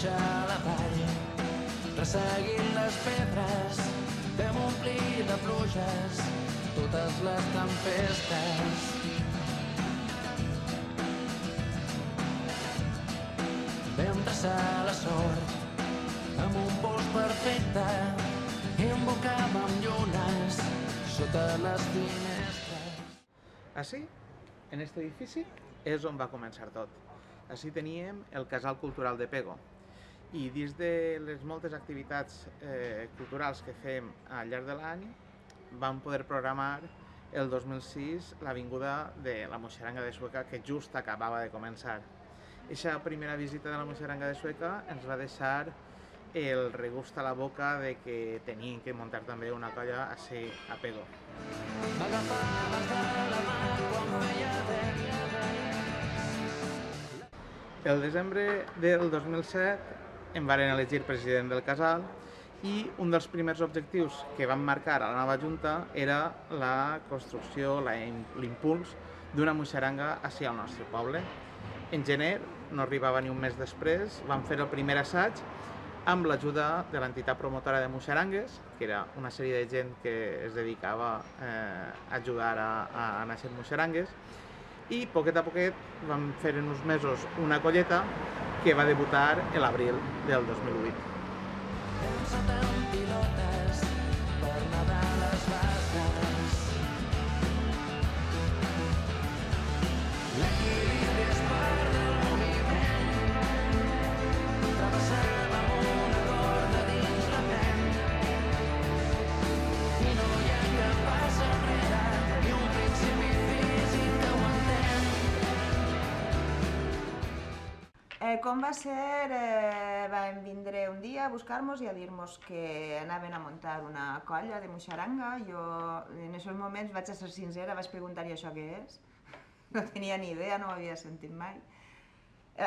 baixa a la vall, resseguint les pedres, vam omplir de pluges totes les tempestes. Vam traçar la sort amb un pols perfecte i embocàvem llunes sota les finestres. Així, en aquest edifici, és on va començar tot. Així teníem el Casal Cultural de Pego. I dins de les moltes activitats culturals que fem al llarg de l'any, vam poder programar el 2006 l'avinguda de la Moixeranga de Sueca, que just acabava de començar. Eixa primera visita de la Moixeranga de Sueca ens va deixar el regust a la boca de que tenien que muntar també una colla així a Pego. El desembre del 2007 em varen elegir president del casal i un dels primers objectius que vam marcar a la nova junta era la construcció, l'impuls d'una moixeranga així al nostre poble. En gener, no arribava ni un mes després, vam fer el primer assaig amb l'ajuda de l'entitat promotora de moixerangues, que era una sèrie de gent que es dedicava a ajudar a néixer moixerangues, i poquet a poquet vam fer en uns mesos una colleta que va debutar l'abril del 2008. Saltant pilotes per nedar a les basses. L'equilibri és part del moviment. Travessàvem una corda dins la ment. I no hi ha cap pas enrere, ni un principi físic que ho entén. Com va ser, vam vindre un dia a buscar-nos i a dir-nos que anaven a muntar una colla de moixeranga. Jo en aquests moments, vaig a ser sincera, vaig preguntar i això què és? No tenia ni idea, no ho havia sentit mai.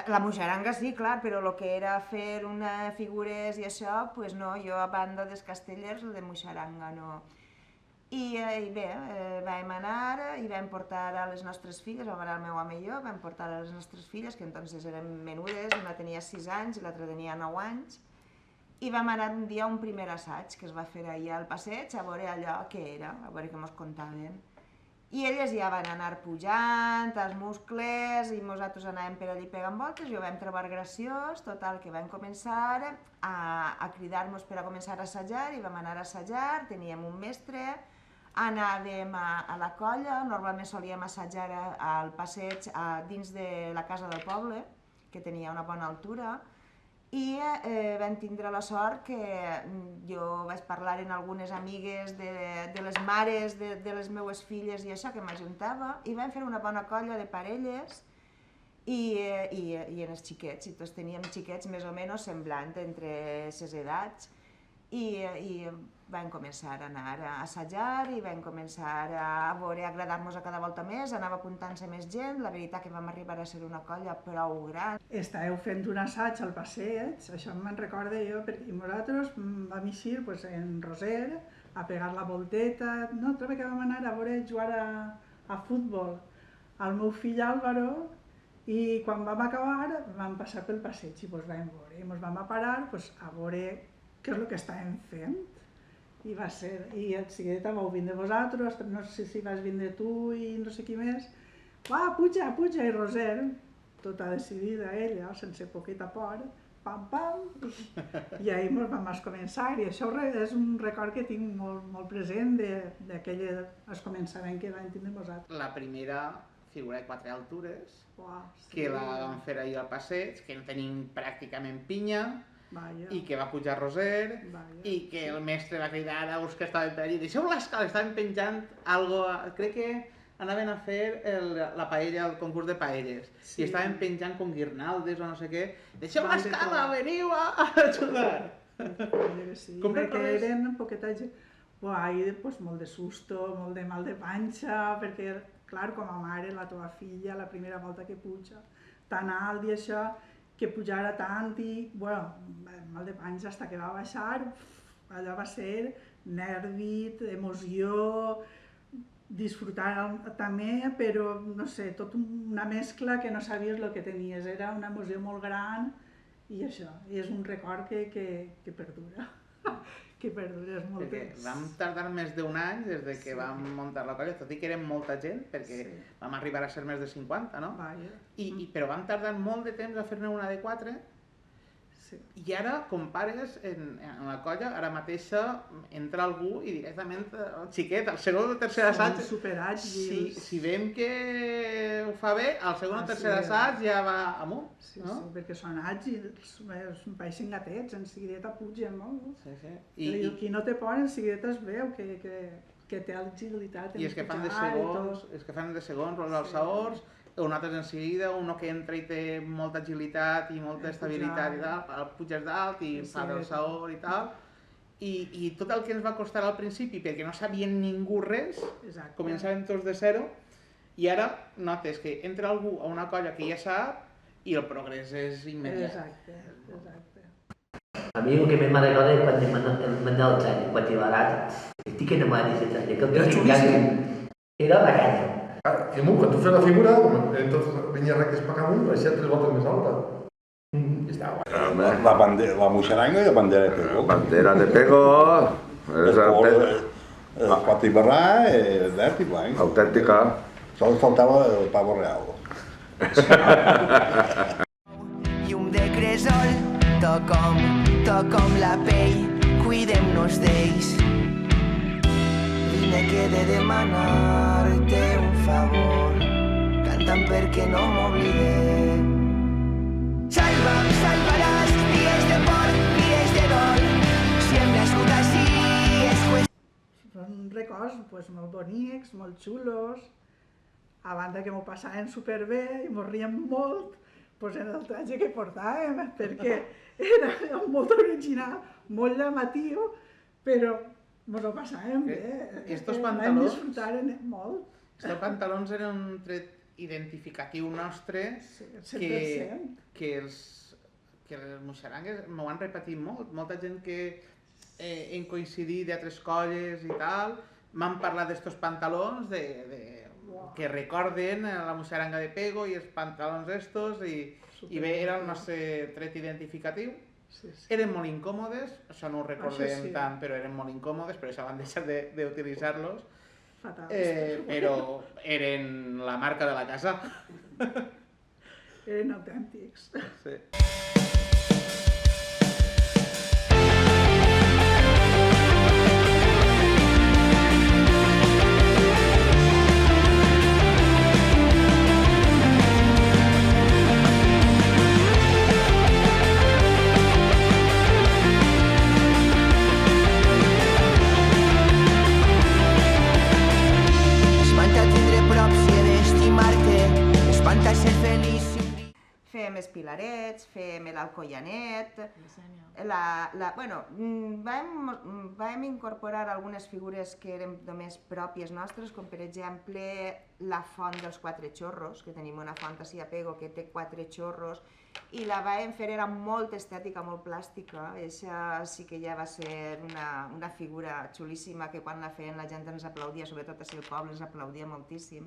La moixeranga sí, clar, però el que era fer figures i això, doncs no, jo a banda dels castellers, de moixeranga no. I bé, vam anar i vam portar a les nostres filles, vam anar el meu home i jo, vam portar a les nostres filles, que entonces eren menudes, una tenia 6 anys i l'altra tenia 9 anys, i vam anar un dia a un primer assaig que es va fer allà al passeig, a veure allò que era, a veure què ens contaven. I elles ja van anar pujant, els muscles, i nosaltres anàvem per allí pegant voltes, i ho vam trobar graciós, total, que vam començar a cridar-nos per a començar a assajar, i vam anar a assajar, teníem un mestre, anàvem a la colla, normalment solíem assajar al passeig dins de la casa del poble, que tenia una bona altura, i vam tindre la sort que jo vaig parlar amb algunes amigues de les mares de les meues filles i això, que m'ajuntava, i vam fer una bona colla de parelles i en els xiquets, i tots teníem xiquets més o menys semblants entre les edats, i vam començar a anar a assajar i vam començar a veure, a agradar-nos a cada volta més, anava apuntant-se més gent, la veritat que vam arribar a ser una colla prou gran. Estàveu fent un assaig al passeig, això me'n recordo jo, i nosaltres vam eixir en Roser a pegar la volteta, no, trobo que vam anar a veure jugar a futbol al meu fill Álvaro, i quan vam acabar vam passar pel passeig i vam veure, i ens vam parar a veure què és el que estàvem fent. I va ser, i el seguida vau vindre vosaltres, no sé si vas vindre tu i no sé qui més. Puja, puja, i Roser, tota decidida ella, sense poqueta por, pam, pam, i ahir ens vam començar, i això és un record que tinc molt present d'aquell començament que vam tindre vosaltres. La primera figura de 4 altures, que la vam fer ahir al passeig, que no tenim pràcticament pinya, i que va pujar Roser, i que el mestre va cridar a uns que estaven per allí, deixeu l'escala, estaven penjant alguna cosa, crec que anaven a fer la paella, el concurs de paelles, i estaven penjant com guirnaldes o no sé què, deixeu l'escala, veniu a ajudar! Com recordes? Eren poqueta gent, molt de susto, molt de mal de panxa, perquè, clar, com a mare, la teva filla, la primera volta que puja, tan alt i això, que pujara tant i, mal de panxa fins que va baixar, allò va ser nervi, emoció, disfrutar també, però no sé, tot una mescla que no sabies el que tenies, era una emoció molt gran I això, i és un record que perdura, que perdura, és molt Perquè vam tardar més d'un any des de que vam muntar la colla, tot i que érem molta gent, perquè vam arribar a ser més de 50, no? Però vam tardar molt de temps a fer-ne una de 4, i ara, compares en la colla, ara mateixa entra algú i directament, xiquet, al segon o tercer assaig, si veiem que ho fa bé, al segon o tercer assaig ja va amunt. Sí, perquè són àgils, pareixen gatets, en seguideta pugen molt. Qui no té por, en seguideta es veu que té agilitat en pujar i tot. I és que fan de segons, els alçadors, un altre en seguida, un que entra i té molta agilitat i molta estabilitat i tal, puges dalt i fa d'alçador i tal. I tot el que ens va costar al principi, perquè no sabien ningú res, començàvem tots de zero, i ara notes que entra algú a una colla que ja sap i el progrés és immediat. Exacte. A mi el que més m'agrada és quan m'anava al tren, quan hi va gat, estic enamorat d'aquest tren, que el que era la canya. I amunt, quan tu fes la figura, entonces venia rectes per amunt, baixia 3 voltes més alta. I estava guai. La muixaranga i la bandera de pego. Bandera de pego. El patibarrà, el verd i blanc. Autèntica. Sols faltava el pavo real. Llum de cresol, tocom la pell, cuidem-nos d'ells. Vine que he de demanar-te un favor, cantant perquè no m'oblidé. Salvaràs, dies de por, dies de dol, si hem nascut així és qüestió. Són records molt bonics, molt xulos, a banda que m'ho passàvem superbé i m'ho riem molt en el traje que portàvem, perquè era molt original, molt llamatiu, però ens ho passàvem bé. Vam disfrutar molt. Estos pantalons eren un tret identificatiu nostre que els moixarangues m'ho han repetit molt. Molta gent que hem coincidit d'altres colles i tal, m'han parlat d'estos pantalons que recorden la moixaranga de pego i els pantalons estos i bé, era el nostre tret identificatiu. Eren molt incòmodes, això no ho recordem tant, però eren molt incòmodes, per això van deixar d'utilitzar-los, però eren la marca de la casa. Eren autèntics. Fèiem els pilarets, fèiem l'alcoianet, vam incorporar algunes figures que eren només pròpies nostres, com per exemple la font dels 4 xorros, que tenim una font així a Pego que té 4 xorros, i la vam fer, era molt estètica, molt plàstica, això sí que ja va ser una figura xulíssima que quan la feien la gent ens aplaudia, sobretot a el poble ens aplaudia moltíssim,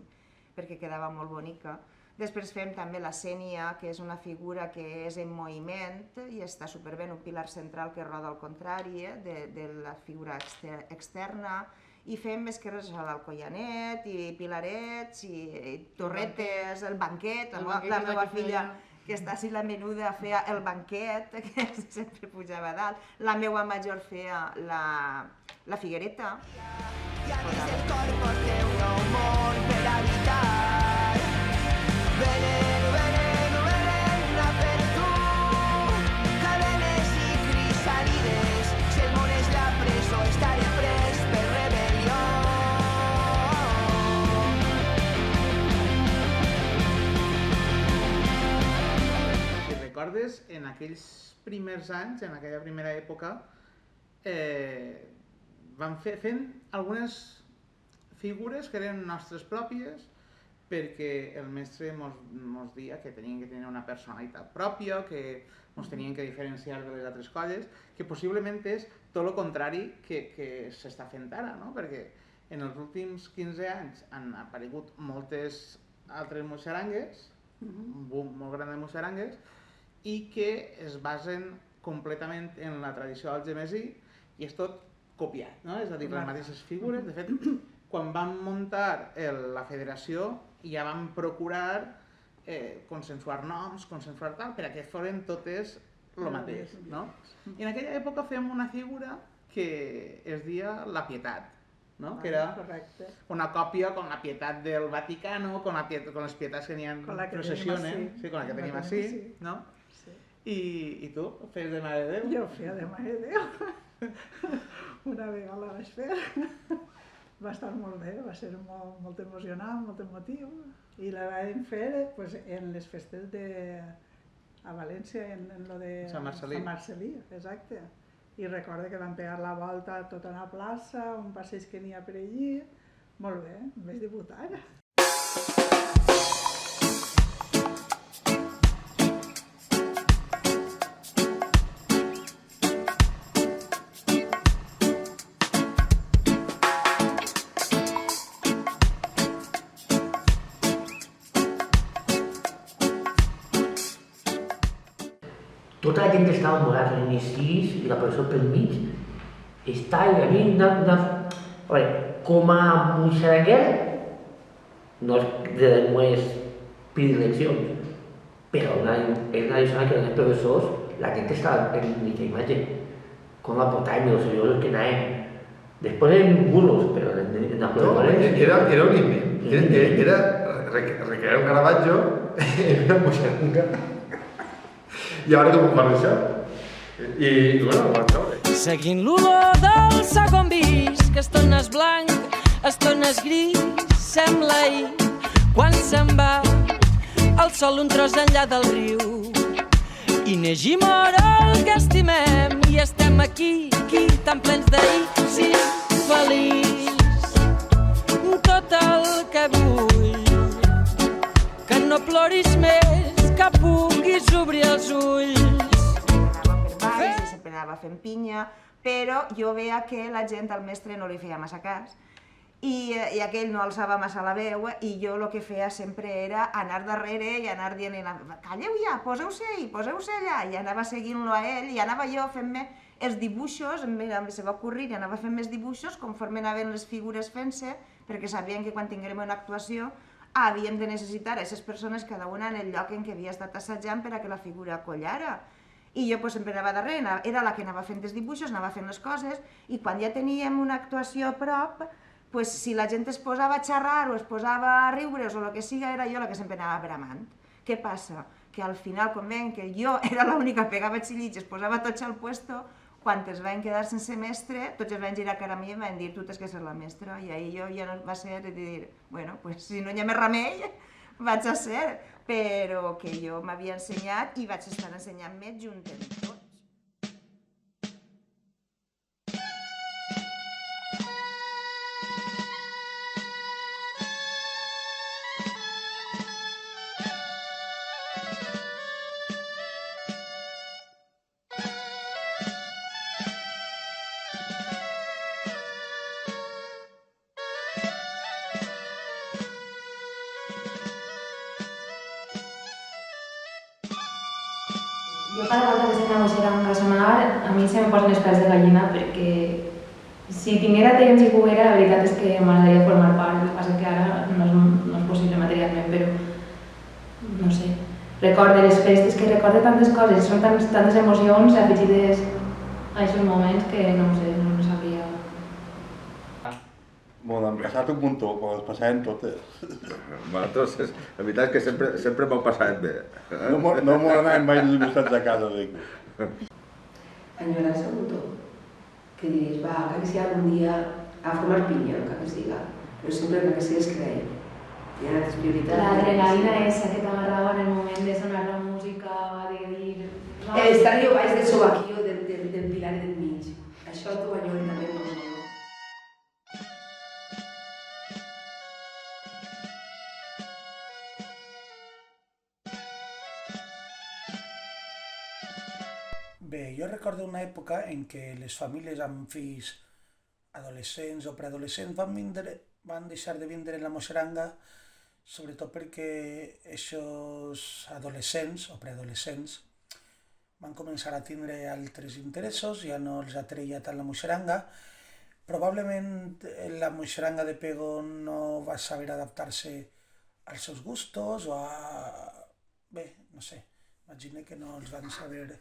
perquè quedava molt bonica. Després fem també la sènia, que és una figura que és en moviment i està superbé, un pilar central que roda al contrari de la figura externa, i fem esquerres a l'alcoianet, i pilarets, i torretes, el banquet, la meva filla que està així la menuda feia el banquet, que sempre pujava a dalt, la meva major feia la figuereta. Ja dins el cor porteu nou món per habitar. Veneno, veneno, veneno per tu, cadenes i crisàlides, si el món és la presó estaré pres per rebel·lió. Si recordes, en aquells primers anys, en aquella primera època, vam fent algunes figures que eren nostres pròpies, perquè el mestre ens deia que tenien que tenir una personalitat pròpia, que ens tenien que diferenciar de les altres colles, que possiblement és tot el contrari que s'està fent ara, no? Perquè en els últims 15 anys han aparegut moltes altres moixarangues, un boom molt gran de moixarangues, i que es basen completament en la tradició algemesí i és tot copiat, no? És a dir, les mateixes figures. De fet, quan vam muntar la federació ja vam procurar consensuar noms, consensuar tal, perquè foren totes el mateix, no? I en aquella època fèiem una figura que es deia la Pietat, no? Que era una còpia con la Pietat del Vaticano, con les pietats que n'hi ha processionen, sí, con la que tenim així, no? I tu, fes de Mare de Déu? Jo feia de Mare de Déu. Una vegada la vaig fer. Va estar molt bé, va ser molt emocionant, molt emotiu. I la vam fer en les festes a València, en lo de Sant Marcel·lí, exacte. I recordo que vam pegar la volta a tota una plaça, un passeig que n'hi ha per allí. Molt bé, vaig debutar. Tota la gent que estava morat en inicis i la professor pel mig està a mi com a moixaranguer no és de les meves predileccions, però és una persona que els professors, la gent que estava en aquesta imatge, com la portàvem, els seriosos que anàvem. Després eren burros, però en la professores... Era un invent, era recrear un Caravaggio en una moixaranga. I ara com ho fan això? I bueno, ho van veure. Seguint l'olor del segon vis, que estones blanc, estones gris, sembla ahir, quan se'n va el sol un tros enllà del riu. I neix i mor el que estimem, i estem aquí, tan plens d'ahir, sí, feliç. Tot el que vull, que no ploris més, que puguis obrir els ulls. Sempre anava fent pinya, però jo veia que la gent, al mestre, no li feia massa cas i aquell no alçava massa la veu i jo el que feia sempre era anar darrere i anar dient calleu ja, poseu-se ahí, poseu-se allà, i anava seguint-lo a ell i anava jo fent-me els dibuixos, se va ocurrir i anava fent més dibuixos conforme anaven les figures fent-se, perquè sabien que quan tinguérem una actuació havíem de necessitar a aquestes persones cada una en el lloc en què havia estat assajant per a que la figura collara. I jo sempre anava darrere, era la que anava fent els dibuixos, anava fent les coses, i quan ja teníem una actuació a prop, si la gent es posava a xerrar o es posava a riure o el que siga, era jo la que sempre anava bramant. Què passa? Que al final, quan veien que jo era l'única que pegava xillits i es posava tots al puesto, quan es van quedar sense mestre, tots es van girar cara a mi i em van dir tu tens que ser la mestra, i ahir jo ja no va ser de dir, bueno, pues si no hi ha més remei, vaig a ser, però que jo m'havia ensenyat i vaig estar ensenyant-me junt amb tots. Jo cada volta que sent una moixaranga setmanal, a mi se me posen els pèls de gallina perquè si tinguera temps i poguera, la veritat és que m'agradaria formar part, el que passa que ara no és possible materialment, però no sé. Recorde les festes, que recorde tantes coses, són tantes emocions afegides a aquests moments que no ho sé, no sabria. Bueno, hem passat un muntó, però les passàvem totes. Nosaltres, la veritat és que sempre m'ho passat bé. No m'ho anàvem mai disgustats a casa, dic. Enyorar-se un muntó. Que diries, va, que sigui algun dia a formar pinya, que siga, però sempre que sigui es creiem. Hi ha altres prioritats. L'adrenalina esa que t'agarrava en el moment de sonar la música, de dir... Estar jo baix del sobaquillo del pilar del mig. Això t'ho enyoro també molt. Bé, jo recordo una època en què les famílies amb fills adolescents o preadolescents van deixar de vindre en la moixaranga, sobretot perquè aquests adolescents o preadolescents van començar a tindre altres interessos, ja no els atreia tant la muixeranga. Probablement la muixeranga de Pego no va saber adaptar-se als seus gustos o a... bé, no sé, imagino que no els van saber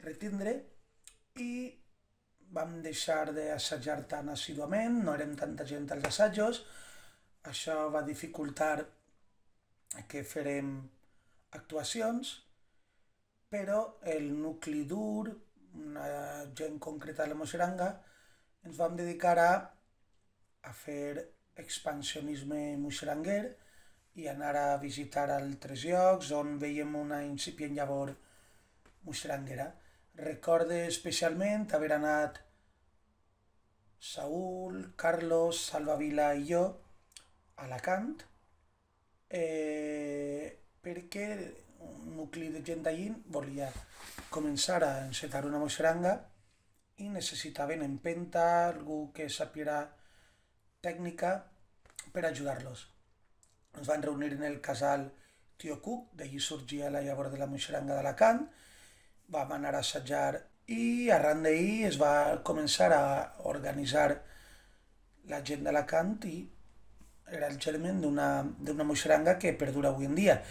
retindre i vam deixar d'assajar tan assíduament, no érem tanta gent als assajos, això va dificultar que fèrem actuacions, però el nucli dur, una gent concreta de la muixeranga, ens vam dedicar a fer expansionisme muixeranguer i anar a visitar altres llocs on veiem una incipient llavor muixeranguera. Recorde especialment haver anat Saúl, Carlos, Salvavila i jo a Alacant perquè un nucli de gent d'allí volia començar a encetar una muixeranga i necessitaven empenta, algú que sàpiga tècnica per ajudar-los. Ens van reunir en el casal Tio Cuc, d'allí sorgia la llavor de la muixeranga d'Alacant, vam anar a assajar i arran d'ahir es va començar a organitzar la gent d'Alacant i era el germen d'una muixeranga que perdura avui en dia.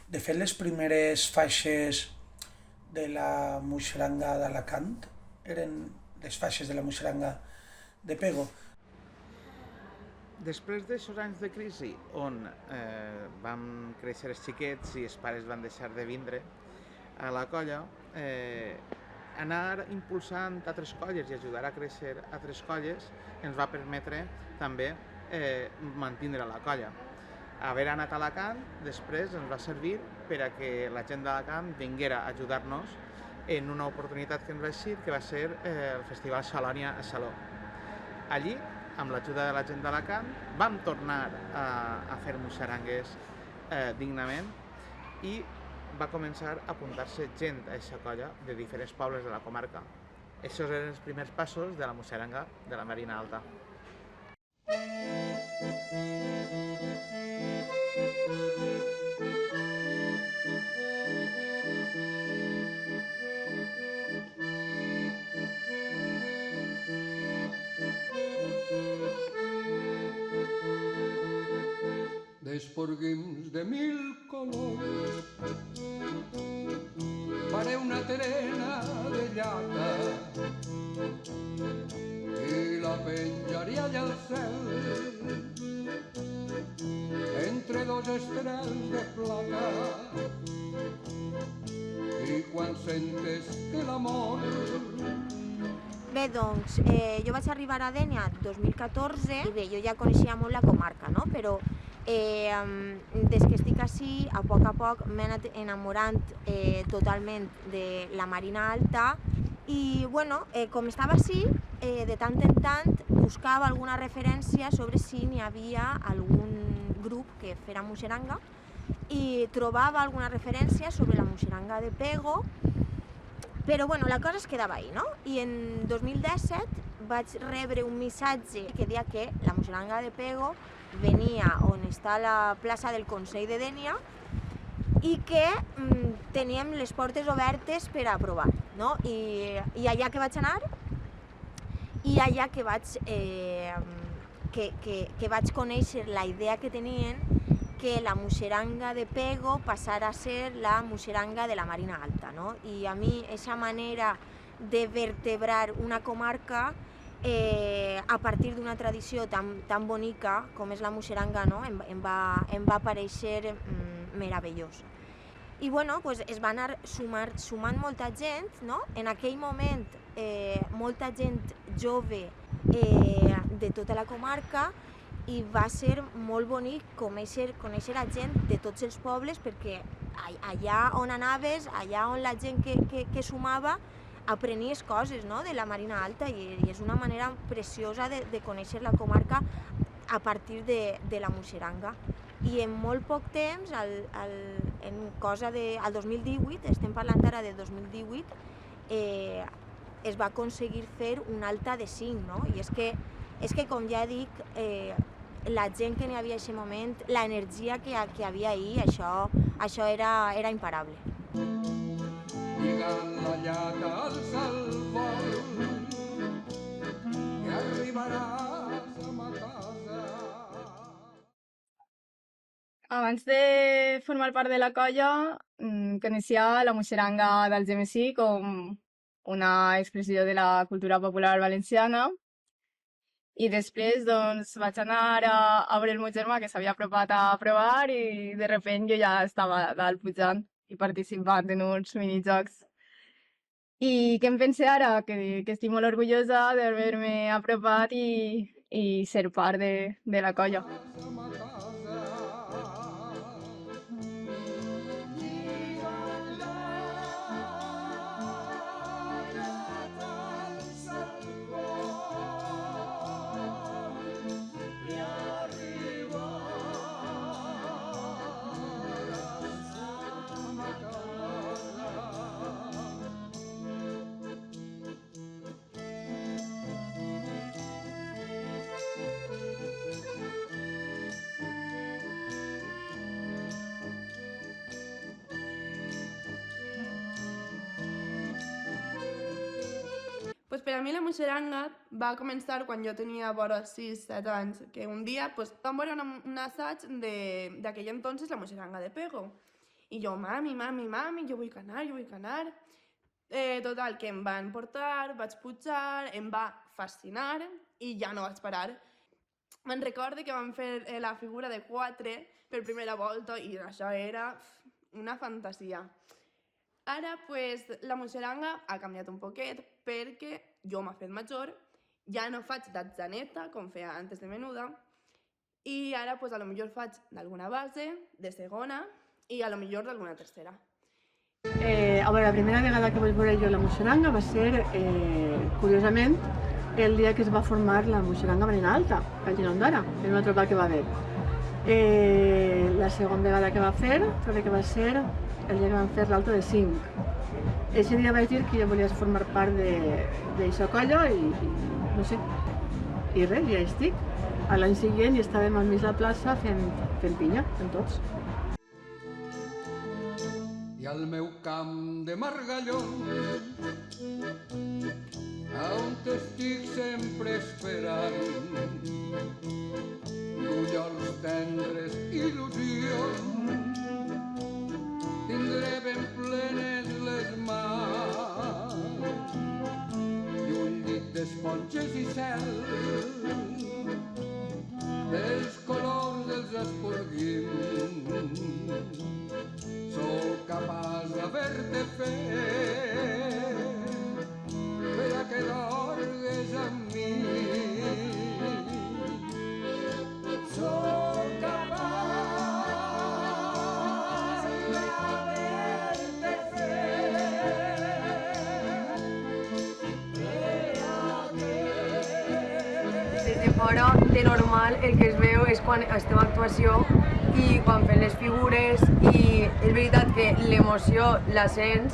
De fet, les primeres faixes de la muixeranga d'Alacant eren les faixes de la muixeranga de Pego. Després d'aixòs anys de crisi, on vam créixer els xiquets i els pares van deixar de vindre a la colla, anar impulsant altres colles i ajudar a créixer altres colles ens va permetre també mantindre la colla. Haver anat a Alacant després ens va servir per a que la gent d'Alacant vinguera a ajudar-nos en una oportunitat que ens va eixir, que va ser el Festival Xalònia a Saló. Allí, amb l'ajuda de la gent d'Alacant, vam tornar a fer muixerangues dignament i va començar a apuntar-se gent a aquesta colla de diferents pobles de la comarca. Aquests eren els primers passos de la muixeranga de la Marina Alta. D'esporguins de mil colors faré una terena de llata i la penjaré allà al cel entre dos estrels de plata i quan sentes que l'amor... Bé, doncs, jo vaig arribar a Dénia el 2014 i bé, jo ja coneixia molt la comarca, no? Però des que estic ací, a poc m'he anat enamorant totalment de la Marina Alta i, bueno, com estava ací, de tant en tant buscava alguna referència sobre si n'hi havia algun grup que fera muixeranga i trobava alguna referència sobre la muixeranga de Pego, però, bueno, la cosa es quedava ahí, no? I en 2017 vaig rebre un missatge que deia que la muixeranga de Pego venia on està la plaça del Consell de Dénia i que teníem les portes obertes per a provar, no? I allà que vaig anar i allà que vaig conèixer la idea que tenien que la muixeranga de Pego passara a ser la muixeranga de la Marina Alta, no? I a mi aquesta manera de vertebrar una comarca a partir d'una tradició tan bonica com és la muixeranga, no? em va parèixer meravellós. I bueno, pues es va anar sumant molta gent, no? En aquell moment molta gent jove de tota la comarca i va ser molt bonic conèixer a gent de tots els pobles perquè allà on anaves, allà on la gent que sumava, aprenies coses, no? De la Marina Alta i és una manera preciosa de conèixer la comarca a partir de la muixeranga. I en molt poc temps, al 2018, estem parlant ara de 2018, es va aconseguir fer un alta de 5, no? I és que com ja dic, la gent que n'hi havia en aquest moment, l'energia que havia ahir, això era imparable. I llargant la llata alça el vol, que arribaràs a ma casa. Abans de formar part de la colla, coneixia la moixeranga del Gemesí com una expressió de la cultura popular valenciana. I després doncs, vaig anar a veure el meu germà que s'havia apropat a provar i de repente jo ja estava dalt pujant i participant en uns minijocs. I què em pense ara? Que estic molt orgullosa d'haver-me apropat i ser part de la colla. Pues per a mi la moixeranga va començar quan jo tenia vora 6-7 anys, que un dia vam veure un assaig d'aquell entonces, la moixeranga de Pego. I jo, mami, jo vull canar. Total, que em van portar, vaig pujar, em va fascinar i ja no vaig parar. Me'n recordo que vam fer la figura de 4 per primera volta i això era una fantasia. Ara, pues, la moixeranga ha canviat un poquet perquè jo m'he fet major, ja no faig d'atzaneta, com feia antes de menuda, i ara, pues, a lo millor faig d'alguna base, de segona, i a lo millor d'alguna tercera. A veure, la primera vegada que vaig veure jo la moixeranga va ser, curiosament, el dia que es va formar la moixeranga Marina Alta, a Girondara, en una tropa que va haver. La segona vegada que va fer, crec que va ser el dia que vam fer l'Alta de 5. Ese dia vaig dir que jo volia formar part d'aquesta colla i no sé, i res, ja estic. A l'any següent ja estàvem al mig de la plaça fent pinya, fent tots. I al meu camp de margallons, on t'estic sempre esperant, ullols tendres, il·lusions, tindré ben plenes les mans i un llit d'esponges i cel dels colors dels esporguins. Sóc capaç d'haver-te fet per a que dorgues amb mi. Sóc capaç fora de normal el que es veu és quan estem a actuació i quan fem les figures i és veritat que l'emoció la sents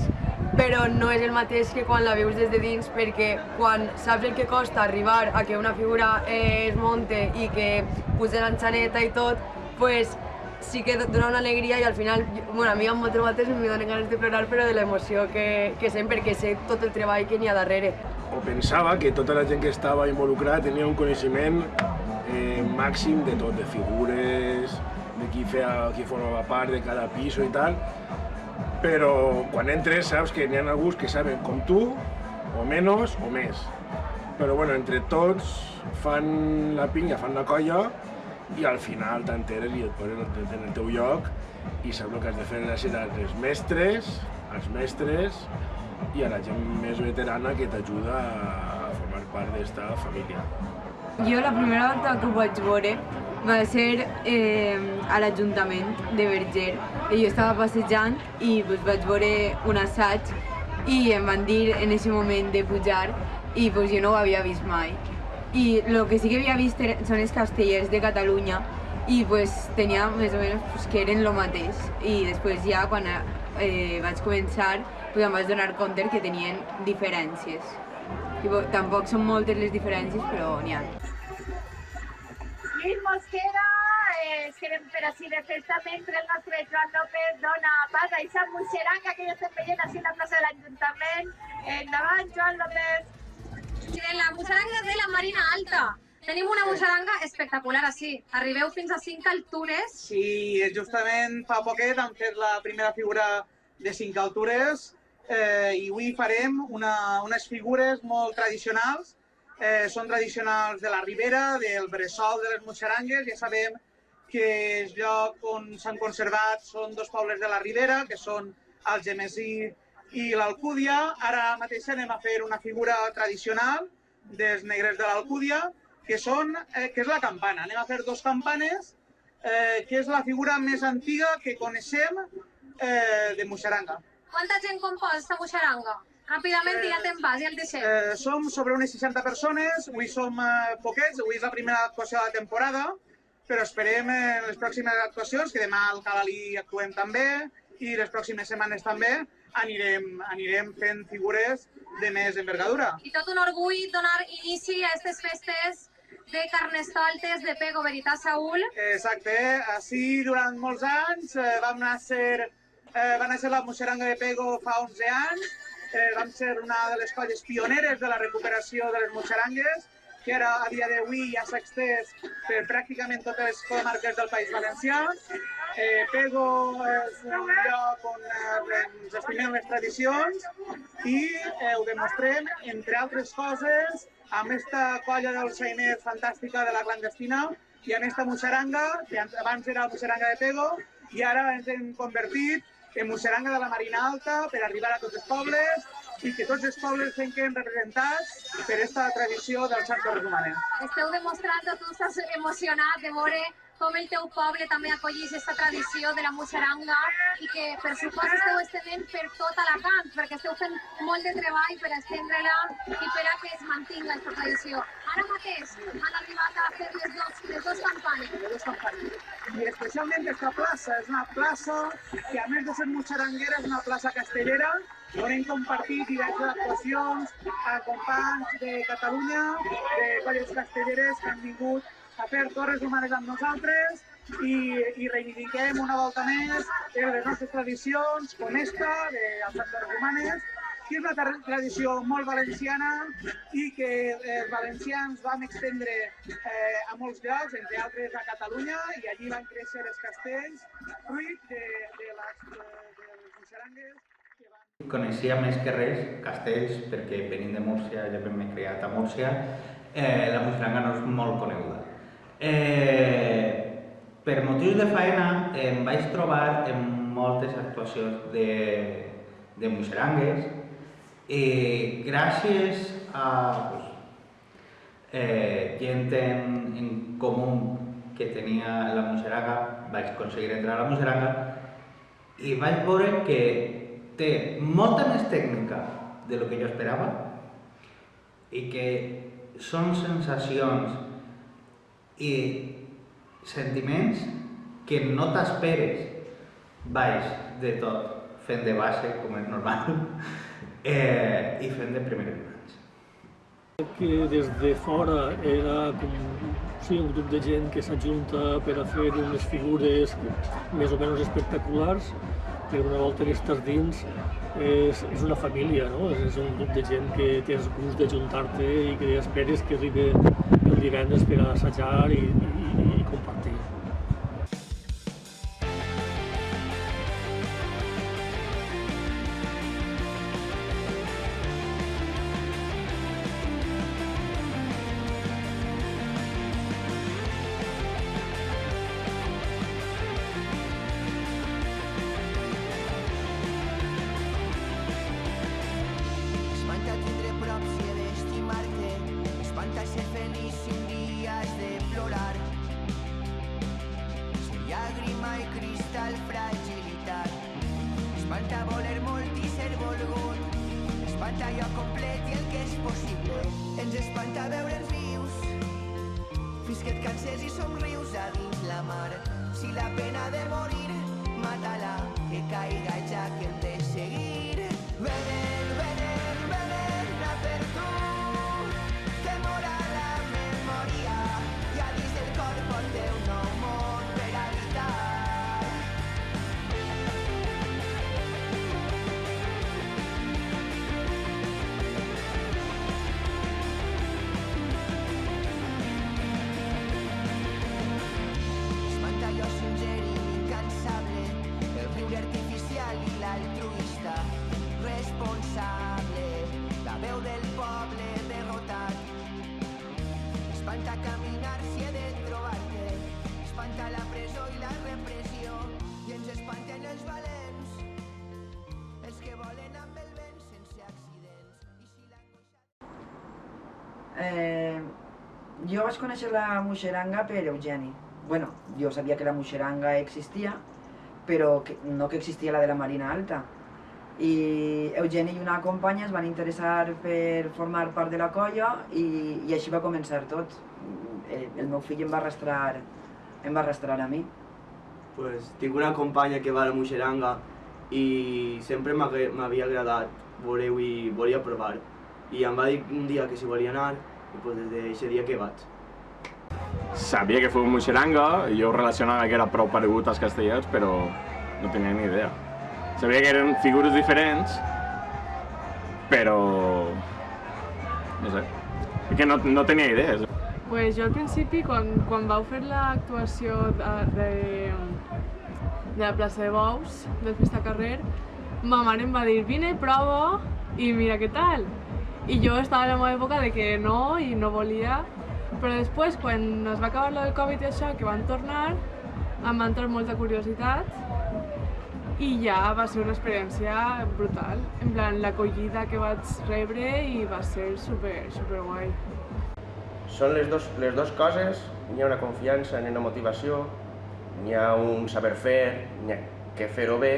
però no és el mateix que quan la veus des de dins perquè quan saps el que costa arribar a que una figura es monte i que puja l'enxaneta i tot, pues sí que dona una alegria i al final, bueno, a mi amb moltes voltes em donen ganes de plorar però de l'emoció que sent perquè sé tot el treball que n'hi ha darrere. O pensava que tota la gent que estava involucrada tenia un coneixement màxim de tot, de figures, de qui formava part de cada piso i tal, però quan entres saps que n'hi ha alguns que saben com tu, o menys o més. Però bueno, entre tots fan la pinya, fan la colla i al final t'enteres i et poses en el teu lloc i saps el que has de fer gràcies als mestres, i a la gent més veterana que t'ajuda a formar part d'esta família. Jo la primera volta que ho vaig veure va ser a l'Ajuntament de Verger. Jo estava passejant i vaig veure un assaig i em van dir en aquest moment de pujar i jo no ho havia vist mai. I el que sí que havia vist són els castellers de Catalunya i tenia més o menys que eren el mateix. I després ja quan vaig començar em vaig donar compte que tenien diferències. Tampoc són moltes les diferències, però n'hi ha. Lluís Mosquera, pues, que anem per així de festa mentre el nostre Joan López dona pas a aquesta moixeranga que ja estem veient així a la plaça de l'Ajuntament. Endavant, Joan López. I de la moixeranga de la Marina Alta. Tenim una moixeranga espectacular així. Arribeu fins a 5 altures. Sí, justament fa poquet han fet la primera figura de 5 altures i avui farem unes figures molt tradicionals. Són tradicionals de la Ribera, del bressol de les moixerangues. Ja sabem que el lloc on s'han conservat són 2 pobles de la Ribera, que són Algemesí i l'Alcúdia. Ara mateix anem a fer una figura tradicional dels negres de l'Alcúdia, que és la campana. Anem a fer 2 campanes, que és la figura més antiga que coneixem de moixeranga. Quanta gent composa aquesta moixeranga? Ràpidament i ja te'n vas, ja el deixem. Som sobre unes 60 persones, avui som poquets, avui és la primera actuació de la temporada, però esperem en les pròximes actuacions, que demà al Calalí actuem també, i les pròximes setmanes també anirem fent figures de més envergadura. I tot un orgull donar inici a aquestes festes de Carnestoltes de Pego, veritat, Saúl? Exacte, així durant molts anys va néixer la moixeranga de Pego fa 11 anys, vam ser una de les colles pioneres de la recuperació de les moixerangues, que ara, a dia d'avui, ja s'ha extès per pràcticament totes les comarques del País Valencià. Pego és un lloc on ens estimem les tradicions i ho demostrem, entre altres coses, amb aquesta colla dels sainers fantàstica de la clandestina i amb aquesta moixeranga, que abans era la moixeranga de Pego, i ara ens hem convertit en moixeranga de la Marina Alta per arribar a tots els pobles i que tots els pobles senten representats per aquesta tradició dels Sant Torres Humanes. Esteu demostrant, tu estàs emocionat de veure com el teu poble també acollís aquesta tradició de la moixeranga i que, per supost, esteu estenent per tot Alacant, perquè esteu fent molt de treball per estendre-la i per a que es mantinga aquesta tradició. Ara mateix han arribat a fer les dues campanes. I especialment aquesta plaça, és una plaça que a més de ser moixeranguera és una plaça castellera on hem compartit diverses actuacions a companys de Catalunya, de colles castelleres que han vingut a fer Torres Humanes amb nosaltres i reivindiquem una volta més les nostres tradicions com esta dels Sant Torres Humanes, que és una tradició molt valenciana i que els valencians vam estendre a molts llocs, entre altres a Catalunya, i allí van créixer els castells, fruit de les moixerangues. Coneixia més que res castells, perquè venint de Múrcia, ja m'he criat a Múrcia, la moixeranga no és molt coneguda. Per motius de faena em vaig trobar en moltes actuacions de moixerangues i gràcies a gent en comú que tenia la moixeranga vaig aconseguir entrar a la moixeranga i vaig veure que té molta més tècnica de lo que jo esperava i que són sensacions i sentiments que no t'esperes baix de tot, fent de base, com és normal, i fent de primers plans. Que des de fora era com un grup de gent que s'ajunta per a fer unes figures més o menys espectaculars, però una volta que estàs dins és una família, no? És un grup de gent que tens gust d'ajuntar-te i que esperes que arribi el divendres per a assajar i compartir. Espanta tindre prop si he d'estimar-te, espanta ser feliç si un dia has de plorar. Ser llàgrima i cristal, fragilitat. Espanta voler molt i ser volgut, espanta allò complet i el que és possible. Ens espanta veure'ns vius, fins que et canses i somrius a dins la mar. Si la pena de morir, mata-la, que caiga ja que hem de seguir. Venen, venen, venen a per tu, temor a la memòria, i a dins del cor porteu nou món per caminar si he de trobar-te. Espanta la presó i la repressió i ens espanten els valents, els que volen amb el vent sense accidents. Jo vaig conèixer la muixeranga per Eugeni. Bueno, jo sabia que la muixeranga existia, però no que existia la de la Marina Alta. I Eugeni i una companya es van interessar per formar part de la colla i així va començar tot. El meu fill em va arrastrar a mi. Pues tinc una companya que va a la muixeranga i sempre m'havia agradat veure-ho i volia provar. I em va dir un dia que si volia anar i pues des d'aquest dia que vaig. Sabia que fos muixeranga i jo relacionava que era prou paregut als castellers, però no tenia ni idea. Sabia que eren figures diferents, però no sé, que no tenia idees. Pues jo al principi, quan vau fer l'actuació de la plaça de Bous, del Festa Carrer, ma mare em va dir, vine, prova i mira què tal. I jo estava en la meva època de que no, i no volia, però després, quan es va acabar el Covid i això, que van tornar, em va entrar molta curiositat i ja va ser una experiència brutal. En plan, l'acollida que vaig rebre i va ser super guai. Són les dues coses, hi ha una confiança, hi ha una motivació, hi ha un saber fer, hi ha que fer-ho bé,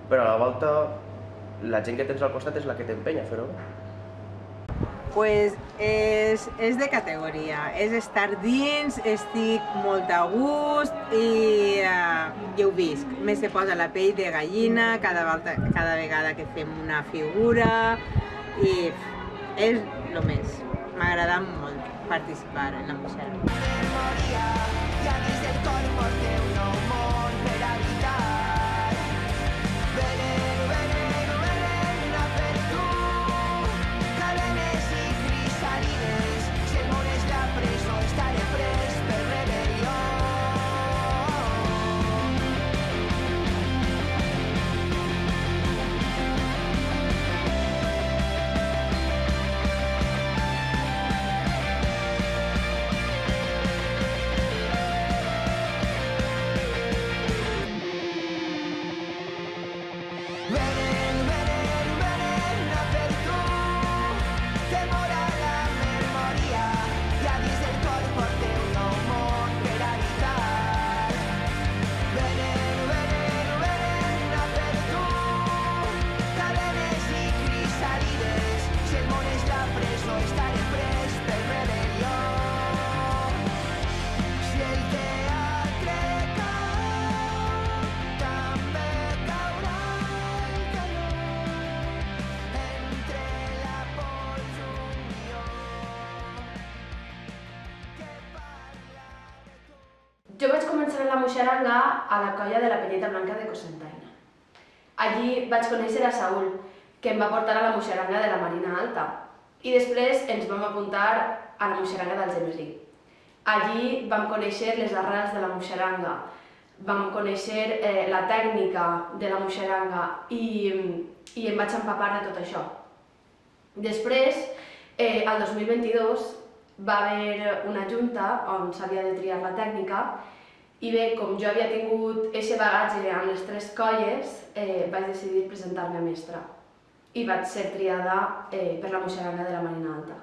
però a la volta la gent que tens al costat és la que t'empenya a fer-ho bé. Pues és de categoria, és estar dins, estic molt a gust i ho visc. Més se posa la pell de gallina cada vegada que fem una figura i és el més. M'agrada molt participar en la muixeranga. Ja dins del cor porteu nou món per habitar. Venen a per tu, cadenes i crisàlides. Si el món és la presó, estaré pres per rebel·lió. Jo vaig començar la muixeranga a la colla de la Penyeta Blanca de Cocentaina. Allí vaig conèixer a Saúl, que em va portar a la muixeranga de la Marina Alta, i després ens vam apuntar a la muixeranga del Gemesí. Allí vam conèixer les arrels de la muixeranga, vam conèixer la tècnica de la muixeranga i em vaig empapar de tot això. Després, el 2022, va haver una junta on s'havia de triar la tècnica i bé, com jo havia tingut aquest bagatge amb les tres colles, vaig decidir presentar-me a mestra i vaig ser triada per la muixeranga de la Marina Alta.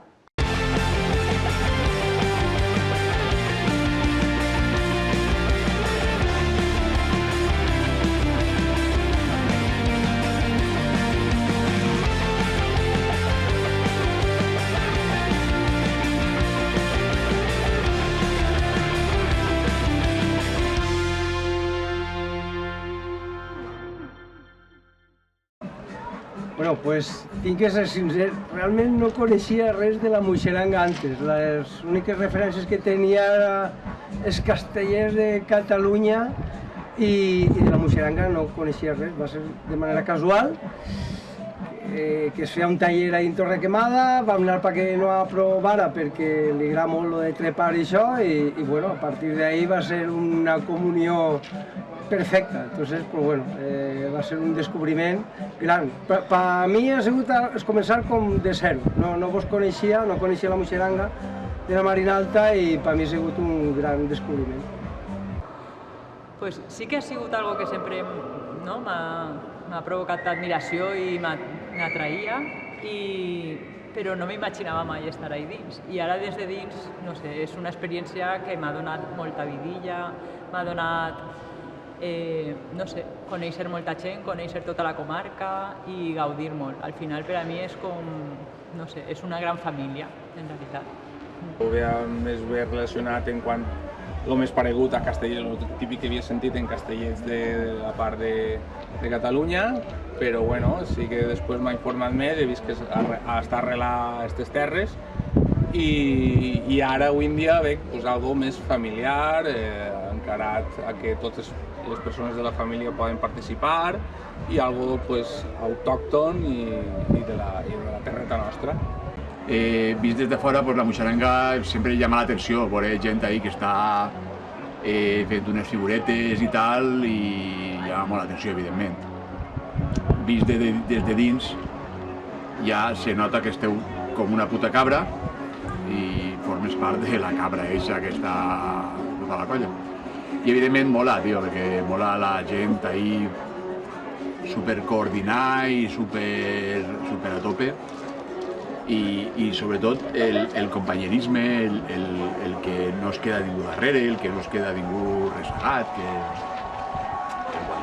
Bueno, pues tinc que ser sincer, realment no coneixia res de la muixeranga antes. Les úniques referències que tenia eren els castellers de Catalunya i de la muixeranga no coneixia res, va ser de manera casual, que es feia un taller a Torrequemada, vam anar perquè no aprovara perquè li agrada molt lo de trepar i això, i bueno, a partir d'ahí va ser una comunió perfecta. Entonces, pues bueno, va ser un descobriment gran. Per mi ha sigut començar com de zero. No vos coneixia, no coneixia la muixeranga, de la Marina Alta i per mi ha sigut un gran descobriment. Pues sí que ha sigut algo que sempre m'ha provocat admiració i m'atraïa, però no m'imaginava mai estar ahí dins. I ara des de dins, no sé, és una experiència que m'ha donat molta vidilla, m'ha donat, no sé, conèixer molta gent, conèixer tota la comarca i gaudir molt. Al final per a mi és com, no sé, és una gran família, en realitat. Ho veia més bé relacionat en quant el més paregut a Castellers, el típic que havia sentit en Castellers de la part de Catalunya, però bueno, sí que després m'ha informat més, he vist que està arrelat a aquestes terres i ara avui en dia veig algo més familiar, encarat a que totes les persones de la família poden participar i algo autòcton i de la terreta nostra. Vist des de fora, la moixeranga sempre llama l'atenció, veure gent ahí que està fent unes figuretes i tal, i llama molt l'atenció, evidentment. Vist des de dins, ja se nota que esteu com una puta cabra i formes part de la cabra eixa que està tota la colla. I evidentment mola, tio, perquè mola la gent ahí supercoordinada i super a tope. I sobretot el companyerisme, el que no es queda ningú darrere, el que no es queda ningú resegat, que és guai.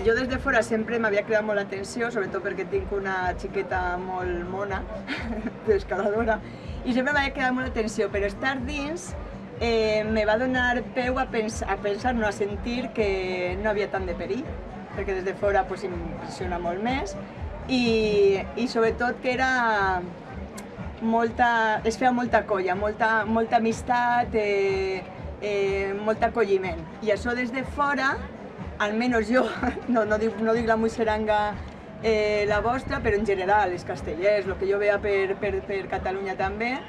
Jo des de fora sempre m'havia cridat molt l'atenció, sobretot perquè tinc una xiqueta molt mona, d'escaladora, i sempre m'havia cridat molt l'atenció, però estar dins me va donar peu a pensar, no a sentir que no havia tant de perill, perquè des de fora m'impressiona molt més, i sobretot que era es feia molta colla, molta amistat, molt acolliment. I això des de fora, almenys jo, no dic la moixeranga la vostra, però en general, els castellers, el que jo veia per Catalunya també,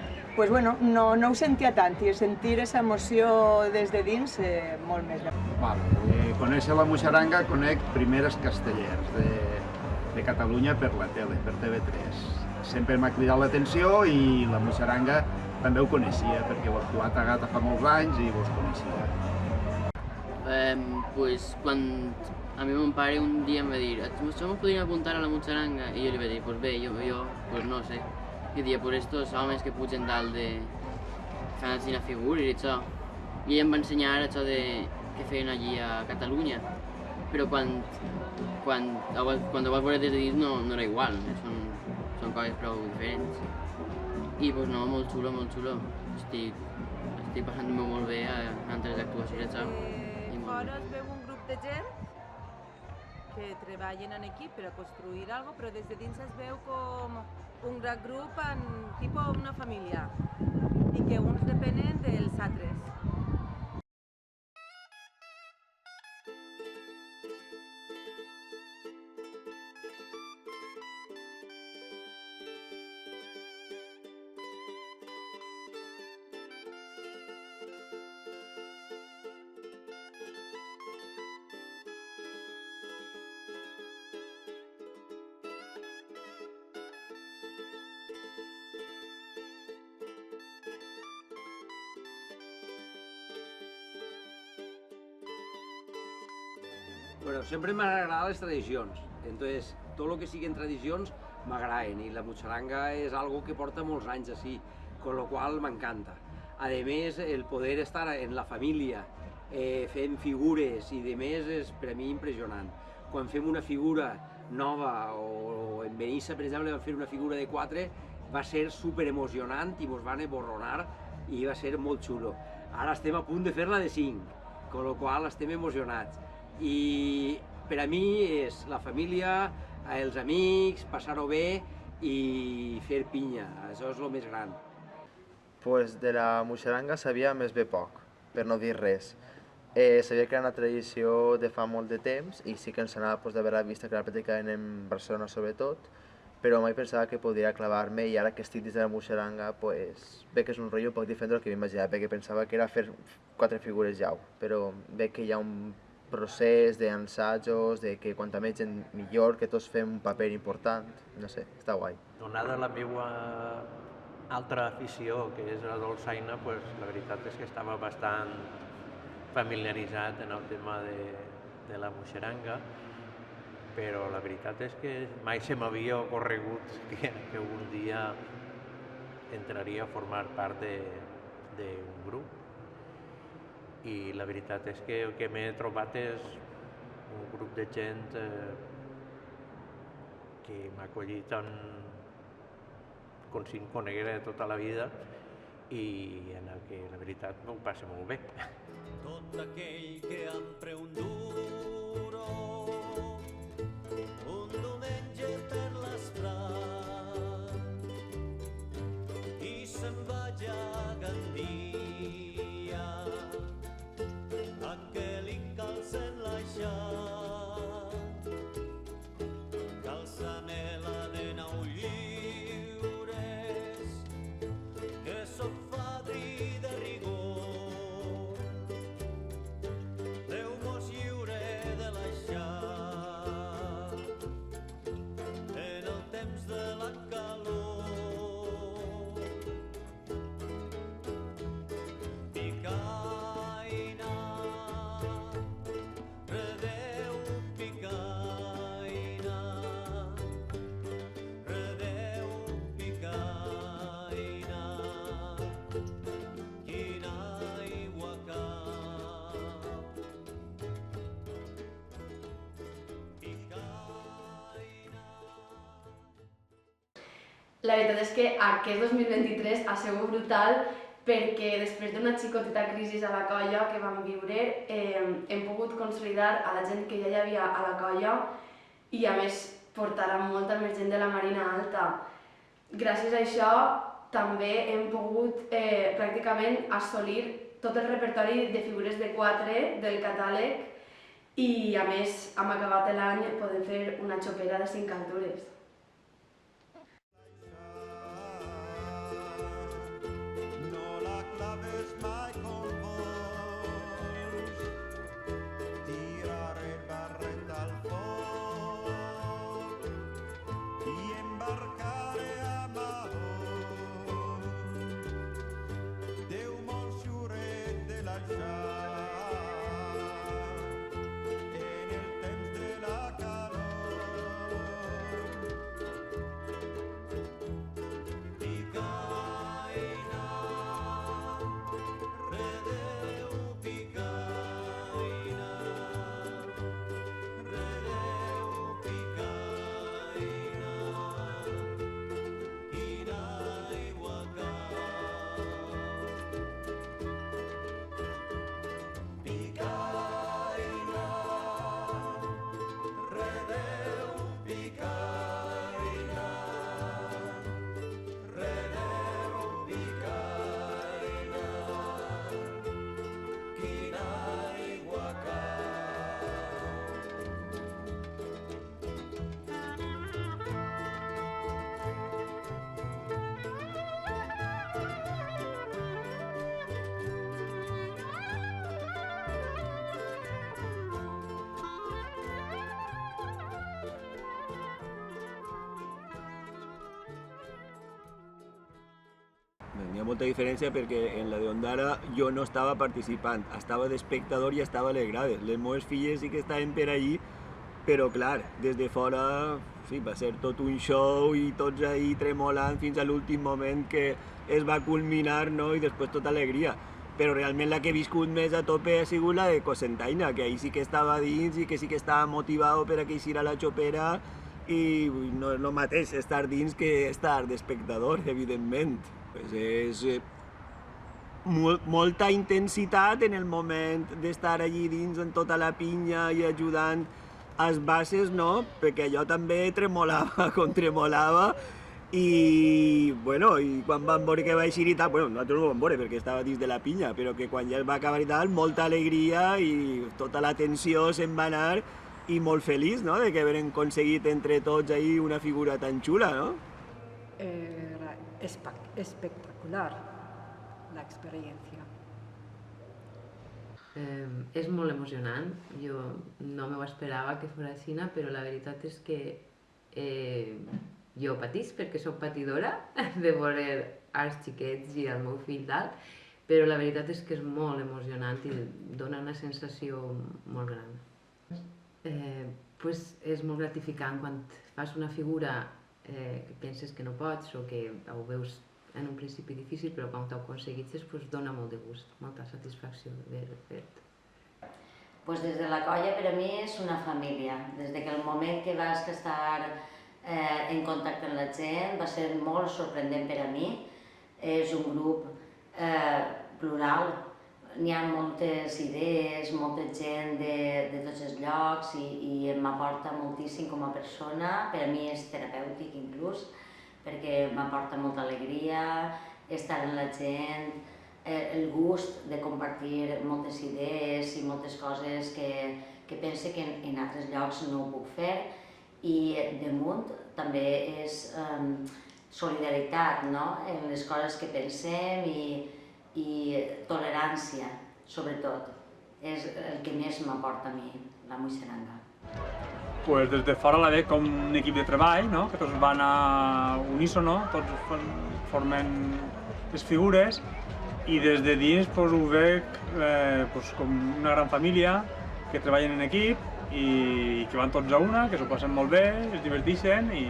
no ho sentia tant, i sentir aquesta emoció des de dins molt més. Conèixer la moixeranga conec primer els castellers de Catalunya per la tele, per TV3. Sempre m'ha cridat l'atenció i la moixeranga també ho coneixia, perquè ho he actuat a Gata fa molts anys i ho coneixia. Quan a mi mon pare un dia em va dir «Això m'ho podríem apuntar a la moixeranga?» i jo li vaig dir «Pues bé, jo no sé». I dia, estos homes que pugen dalt fan així figures i això. I ell em va ensenyar això que feien allí a Catalunya. Però quan ho vas veure des de dins no era igual, són coses prou diferents. I no, molt xulo, molt xulo. Estic passant-me molt bé en les actuacions i això. Fora es veu un grup de gent que treballen en equip per a construir alguna cosa, però des de dins es veu com un gran grup, tipus una família, i que uns depenen dels altres. Sempre m'han agradat les tradicions, entonces tot el que siguin tradicions m'agraden i la moixeranga és algo que porta molts anys així, con lo qual m'encanta. A més, el poder estar en la família fent figures i de més és per a mi impressionant. Quan fem una figura nova o en Benissa, per exemple, vam fer una figura de 4, va ser super emocionant i ens van emborronar i va ser molt xulo. Ara estem a punt de fer-la de 5, con lo qual estem emocionats. I per a mi és la família, els amics, passar-ho bé i fer pinya, això és el més gran. De la moixeranga sabia més bé poc, per no dir res. Sabia que era una tradició de fa molt de temps i sí que ens anava d'haver-la vista que la practicaven en Barcelona sobretot, però mai pensava que podria clavar-me i ara que estic dins de la muixeranga veig que és un rotllo poc diferent del que m'imaginava, perquè pensava que era fer 4 figures jau, però veig que hi ha un procés d'assajos, de que quanta més gent millor, que tots fem un paper important, no sé, està guai. Donada la meva altra afició, que és la dolçaina, la veritat és que estava bastant familiaritzat en el tema de la muixeranga, però la veritat és que mai se m'havia ocorregut que un dia entraria a formar part d'un grup. I la veritat és que el que m'he trobat és un grup de gent que m'ha acollit com si em coneguera tota la vida i en el que la veritat m'ho passa molt bé. Tot aquell que empra un duro un diumenge per l'estrat i se'n vaig a Gandia en què li calcen l'aixat calça-me-la de 9 lliures que soc fadrí de rigor Déu mos lliure de l'aixat en el temps de la calor picaina redeu picaina redeu picaina quina aigua cau La veritat és que aquest 2023 ha sigut brutal perquè després d'una xicoteta crisi a la colla que vam viure hem pogut consolidar a la gent que ja hi havia a la colla i a més portar a molta més gent de la Marina Alta. Gràcies a això també hem pogut pràcticament assolir tot el repertori de figures de 4 del catàleg i a més hem acabat l'any podem fer una xopera de 5 altures. Hi ha molta diferència perquè en la d'Ondara jo no estava participant, estava d'espectador i estava a les grades. Les meves filles sí que estaven per allí, però clar, des de fora sí, va ser tot un show i tots ahí tremolant fins a l'últim moment que es va culminar, no? I després tota alegria. Però realment la que he viscut més a tope ha sigut la de Cocentaina, que ahí sí que estava dins i que sí que estava motivat per a que hiciera la xopera i no és el mateix estar dins que estar d'espectador, evidentment. Pues és molta intensitat en el moment d'estar allí dins en tota la pinya i ajudant als bases, no? Perquè allò també tremolava com tremolava I, bueno, i quan vam veure que va eixir i tal, bueno, nosaltres no ho vam veure perquè estava dins de la pinya, però que quan ja es va acabar i tal, molta alegria i tota la tensió se'n va anar i molt feliç, no?, de que haguem aconseguit entre tots ahí una figura tan xula, no? Era espectacular la experiencia. És molt emocionant, jo no m'ho esperava que fos així, però la veritat és que jo patís perquè soc patidora de veure els xiquets i el meu fill dalt, però la veritat és que és molt emocionant i dona una sensació molt gran. És molt gratificant quan fas una figura que penses que no pots o que ho veus en un principi difícil, però quan t'ho aconseguits dona molt de gust, molta satisfacció d'haver fet. Des de la colla per a mi és una família. Des que el moment que vas estar en contacte amb la gent va ser molt sorprendent per a mi. És un grup plural, n'hi ha moltes idees, molta gent de tots els llocs i m'aporta moltíssim com a persona. Per a mi és terapèutic inclús, perquè m'aporta molta alegria estar amb la gent, el gust de compartir moltes idees i moltes coses que pense que en altres llocs no ho puc fer. I damunt també és solidaritat, no?, en les coses que pensem i tolerància, sobretot. És el que més m'aporta a mi, la Muixeranga. Pues des de fora la veig com un equip de treball, no?, que tots van a unísono, tots formen les figures, i des de dins ho veig com una gran família que treballen en equip i que van tots a una, que s'ho passen molt bé, es diverteixen i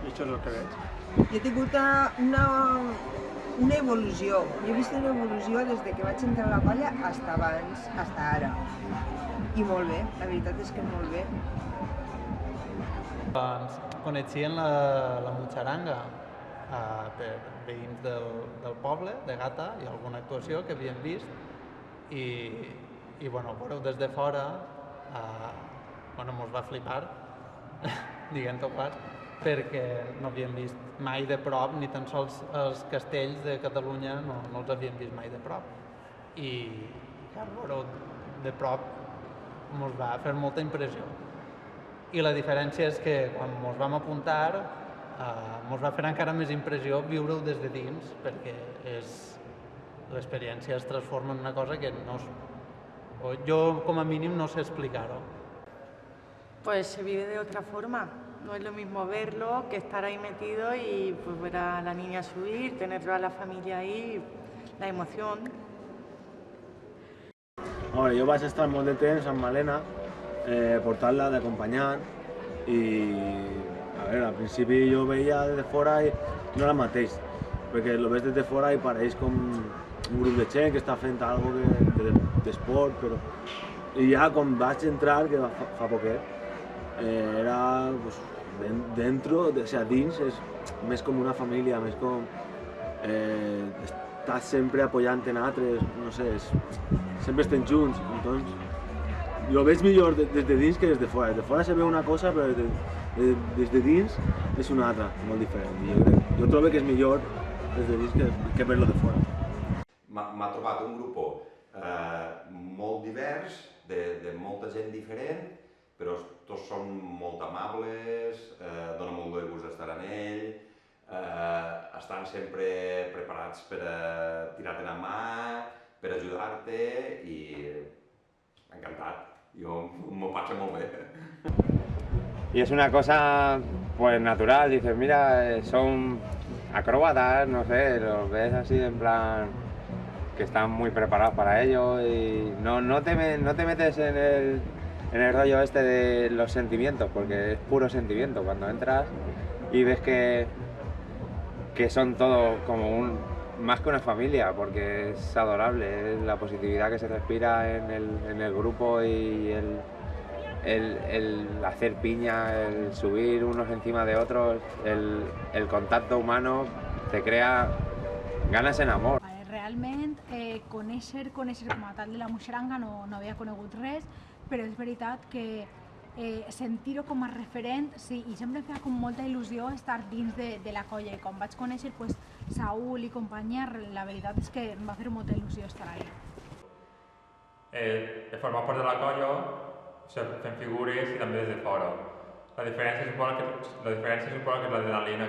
això és el que veig. Jo he tingut una evolució. Jo he vist una evolució des que vaig entrar a la colla fins abans, fins ara. I molt bé, la veritat és que molt bé. Coneixien la Muixeranga per veïns del poble, de Gata, i alguna actuació que havien vist i bueno, des de fora mos va flipar, diguem-ho clar, perquè no havíem vist mai de prop, ni tan sols els castells de Catalunya no els havíem vist mai de prop. I veure-ho de prop mos va fer molta impressió. I la diferència és que quan mos vam apuntar mos va fer encara més impressió viure-ho des de dins, perquè l'experiència es transforma en una cosa que jo com a mínim no sé explicar-ho. Pues se vive de otra forma. No es lo mismo verlo que estar ahí metido y pues ver a la niña subir, tener a la familia ahí, la emoción. Jo vaig estar molt de temps amb Malena, portant-la d'acompanyant i al principi jo veia des de fora i no era el mateix, perquè el veig des de fora i pareix com un grup de gent que està fent alguna cosa d'esport, però i ja quan vaig entrar, que fa poquet, era dentro, o sigui, dins és més com una família, més com estàs sempre apoyant en altres, no sé, sempre estem junts, doncs jo veig millor des de dins que des de fora. Des de fora se veu una cosa, però des de dins és una altra, molt diferent. Jo trobo que és millor des de dins que ver-lo de fora. M'ha trobat un grup molt divers, de molta gent diferent, però tots són molt amables, dona molt de gust estar amb ell, estan sempre preparats per tirar-te la mà, per ajudar-te i encantat. Jo m'ho passo molt bé. Y es una cosa pues natural, dices, mira, son acróbatas, no sé, los ves así en plan que están muy preparados para ello y no te metes en el rollo este de los sentimientos, porque es puro sentimiento cuando entras y ves que son todo como más que una familia, porque es adorable, es la positividad que se respira en el grupo y el hacer piña, el subir unos encima de otros, el contacto humano te crea ganes en amor. Realment, conèixer com a tal de la Muixeranga no havia conegut res, però és veritat que sentir-ho com a referent, sí, i sempre em feia com molta il·lusió estar dins de la colla, i quan vaig conèixer Saúl i companyia, la veritat és que em va fer molta il·lusió estar allà. He format part de la colla, fent figures i també des de fora. La diferència suposa que és l'adrenalina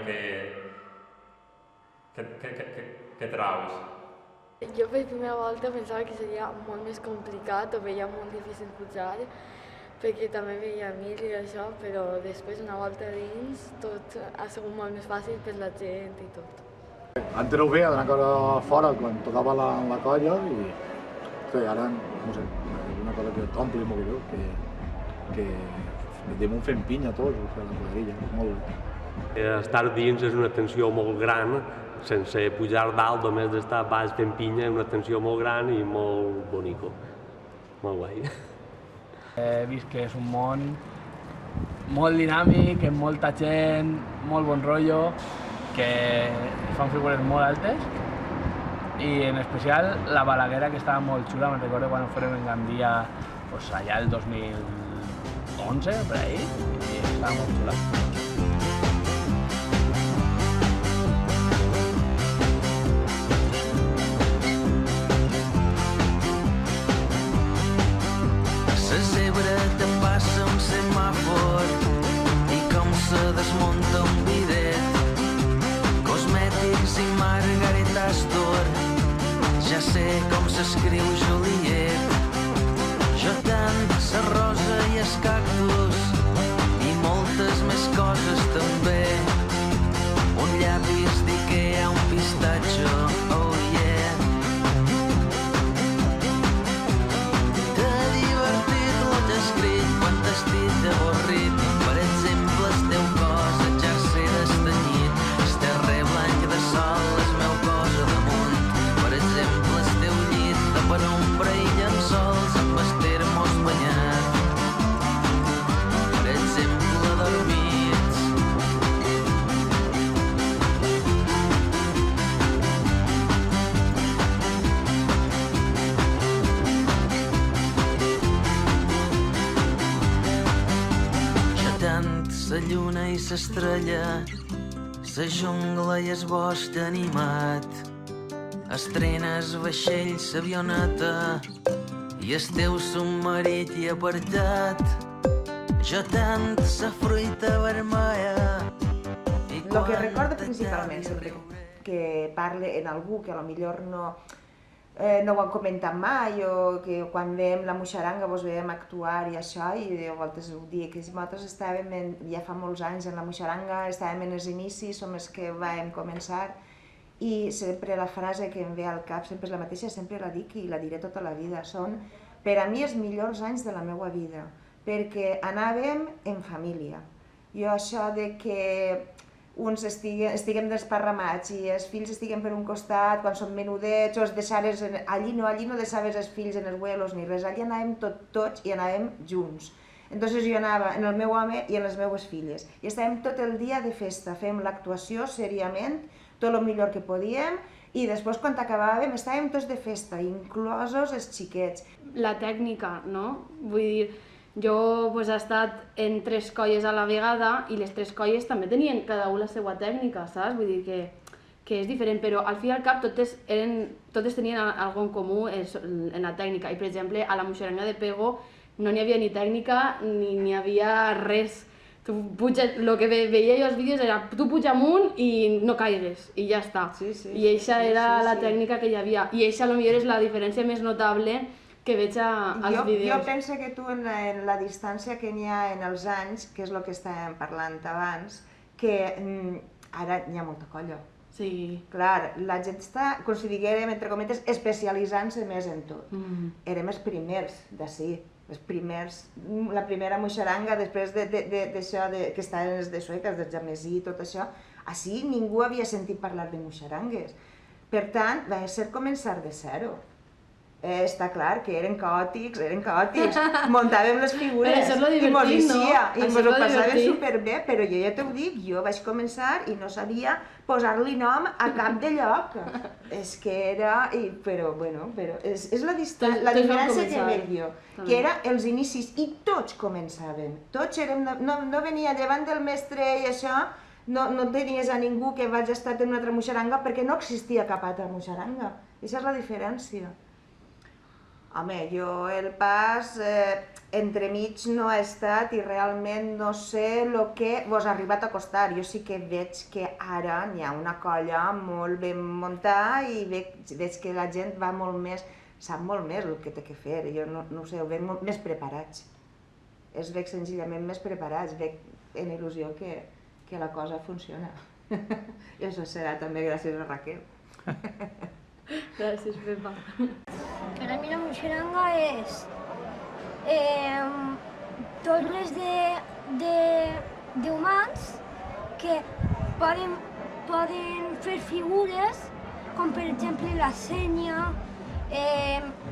que traus. Jo per primera volta pensava que seria molt més complicat o veia molt difícil pujar, perquè també veia mil i això, però després una volta dins tot ha sigut molt més fàcil per la gent i tot. Antes ho veia d'anar a fora quan tocava la colla i ara, no sé, és una cosa que t'ompli molt greu, que damunt fent pinya tots, la quadrilla, molt bé. Estar dins és una tensió molt gran, sense pujar dalt, només d'estar baix fent pinya, és una tensió molt gran i molt bonico, molt guai. He vist que és un món molt dinàmic, amb molta gent, molt bon rotllo, que fan figures molt altes i en especial la balaguera, que estava molt xula. Me'n recordo quan fèrem en Gandia allà el 2011, per ahí, i estava molt xula. La zebra te passa un semàfor i com se desmunta un bidet. Cosmètics i Margaret Astor, ja sé com s'escriu Juliet. Jo tant, la rosa i el cactus i moltes més coses també. Un llapis d'Ikea, un pistatxo, oh yeah. Escrit quan t'estic avorrit, per exemple el teu cos el jersei destanyit, el terrer blanc de sol és meu cos a damunt, per exemple el teu llit de penombra i llençols amb el termos banyat, per exemple dormits. La lluna i l'estrella, la jungla i el bosc animat, estrenes vaixells, l'avioneta i el teu submarit i apartat. Jo tant, la fruita vermella. Lo que recordo principalment, sempre que parle en algú que potser no ho han comentat mai, o que quan veiem la Muixeranga veiem actuar i això, i a voltes ho dic, que nosaltres estàvem ja fa molts anys en la Muixeranga, estàvem en els inicis, som els que vam començar, i sempre la frase que em ve al cap sempre és la mateixa, sempre la dic i la diré tota la vida, són per a mi els millors anys de la meva vida, perquè anàvem en família. Jo això de que uns estiguem desparramats i els fills estiguen per un costat quan són menudets, o els deixares allí no deixaves els fills en els vuelos ni res, allí anàvem tots i anàvem junts. Entonces jo anava en el meu home i en les meves filles i estàvem tot el dia de festa, fèiem l'actuació seriament, tot el millor que podíem, i després quan acabàvem estàvem tots de festa, inclosos els xiquets. La tècnica, no? Vull dir, jo he estat en 3 colles a la vegada i les 3 colles també tenien cada una la seva tècnica, saps? Vull dir que és diferent, però al fi i al cap totes tenien alguna en comú en la tècnica. I per exemple, a la Muixeranga de Pego no n'hi havia ni tècnica ni n'hi havia res. El que veia jo als vídeos era tu puja amunt i no caigues, i ja està. I eixa era la tècnica que hi havia. I eixa potser és la diferència més notable que veig als vídeos. Jo penso que tu en la distància que n'hi ha en els anys, que és el que estàvem parlant abans, que ara hi ha molta colla. Sí. Clar, la gent està, com si diguérem, entre cometes, especialitzant-se més en tot. Érem els primers d'ací, els primers, la primera Muixeranga, després d'això que estaven els de Sueca, del Jamesí i tot això, així ningú havia sentit parlar de Muixerangues. Per tant, va ser començar de zero. Està clar que eren caòtics, muntàvem les figures i mos eixia, i mos ho passàvem superbé, però jo ja t'ho dic, jo vaig començar i no sabia posar-li nom a cap de lloc. És que era, però bueno, és la diferència que veig jo, que era els inicis i tots començaven, tots érem, no venia llevant del mestre i això, no tenies a ningú que vaig estar en una altra moixaranga perquè no existia cap altra moixaranga, aquesta és la diferència. Home, jo el pas entremig no he estat i realment no sé el que vos ha arribat a costar. Jo sí que veig que ara hi ha una colla molt ben muntada i veig que la gent va molt més, sap molt més el que té que fer. Jo no ho sé, ho veig molt més preparats. Els veig senzillament més preparats, veig en il·lusió que la cosa funciona. I això serà també gràcies a Raquel. Gràcies, Pepa. Per a mi la moixaranga és torres d'humans que poden fer figures com per exemple la senya,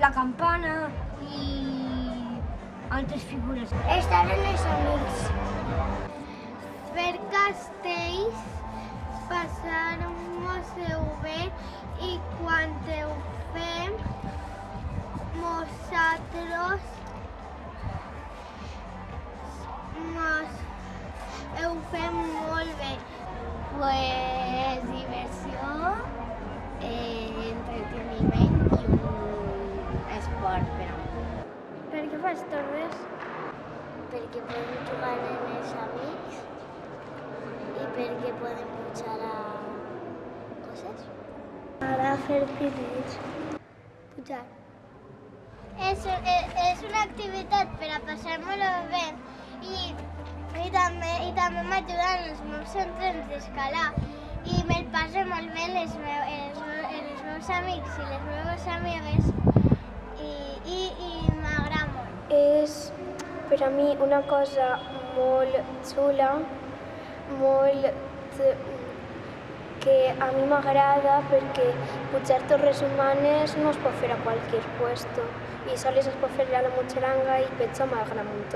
la campana i altres figures. Estar amb els amics. Fer castells, passar-nos-ho bé i quan ho fem, nosaltres ho fem molt bé. Pues diversió, entreteniment i un esport per a mi. Per què fas torres? Perquè podem jugar amb els amics i perquè podem pujar a coses. Ara fer pícnics. Pujar. És una activitat per a passar-me-lo bé i també m'ajuda en els meus entrens d'escalar i me'l passo molt bé amb els meus amics i les meves amigues i m'agrada molt. És per a mi una cosa molt xula, molt que a mi m'agrada perquè pujar torres humanes no es pot fer a qualsevol puesto i sols es pot fer a la moixaranga i per això m'agrada molt.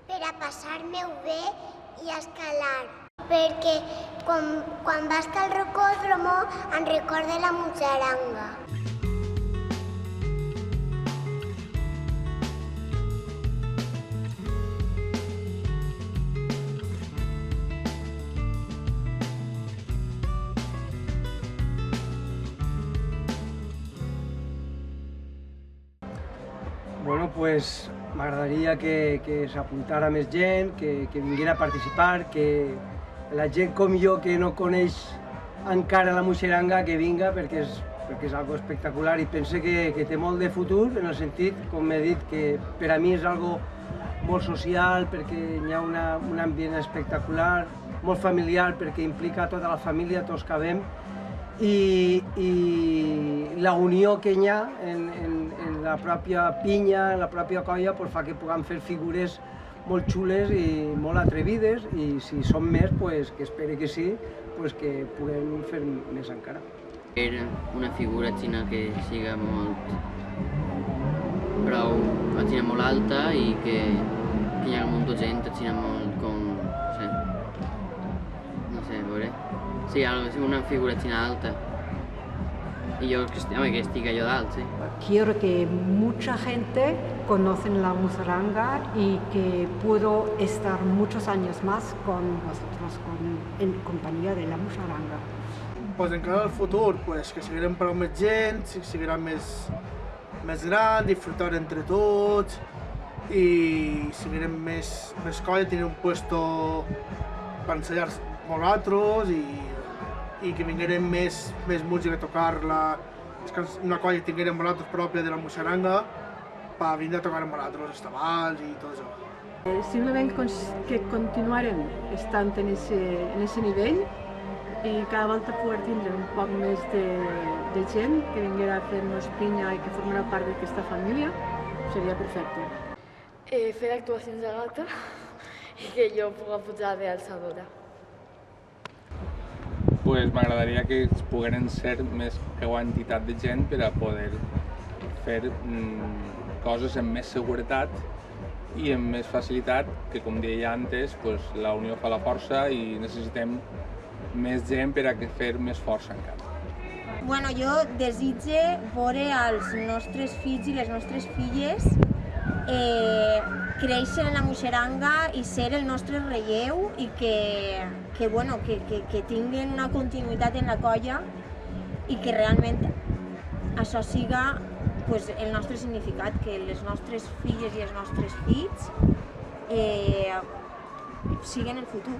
Per a passar-me-ho bé i escalar, perquè quan vas al rocòdromo em recorda la moixaranga. Bueno, pues m'agradaria que s'apuntara més gent, que vinguera a participar, que la gent com jo que no coneix encara la moixaranga que vinga perquè és algo espectacular i pense que té molt de futur en el sentit, com he dit, que per a mi és algo molt social perquè hi ha un ambient espectacular, molt familiar perquè implica tota la família, tots cabem i la unió que hi ha en la pròpia pinya, en la pròpia colla, fa que puguem fer figures molt xules i molt atrevides i si som més, que espero que sí, que puguem fer més encara. Era una figura xina que siga molt alta i que hi ha molta gent xina molt com, no sé, a veure, sí, una figura xina alta. Y yo que esté yo dalt, sí. Quiero que mucha gente conozca la moixaranga y que puedo estar muchos años más con vosotros, en compañía de la moixaranga. Pues en cara al futur, que seguirem per més gent, seguirà més gran, disfrutar entre tots i seguirem més colla, tenir un puesto per ensenyar nosaltres i que vinguérem més música a tocar-la, una colla que tinguérem nosaltres pròpia de la moixaranga per vindre a tocar amb nosaltres els tabals i tot això. Simplement que continuarem estant en ese nivell i cada volta poder tindre un poc més de gent que vinguera a fer-nos pinya i que formarà part d'aquesta família, seria perfecte. Fer actuacions de gata i que jo pugui pujar d'alçadora. Pues m'agradaria que pogueren ser més quantitat de gent per a poder fer coses amb més seguretat i amb més facilitat, que com deia antes, la unió fa la força i necessitem més gent per a fer més força encara. Bueno, jo desitge veure els nostres fills i les nostres filles créixer en la Muixeranga i ser el nostre relleu i que tinguin una continuïtat en la colla i que realment això siga el nostre significat, que les nostres filles i els nostres fills siguin el futur.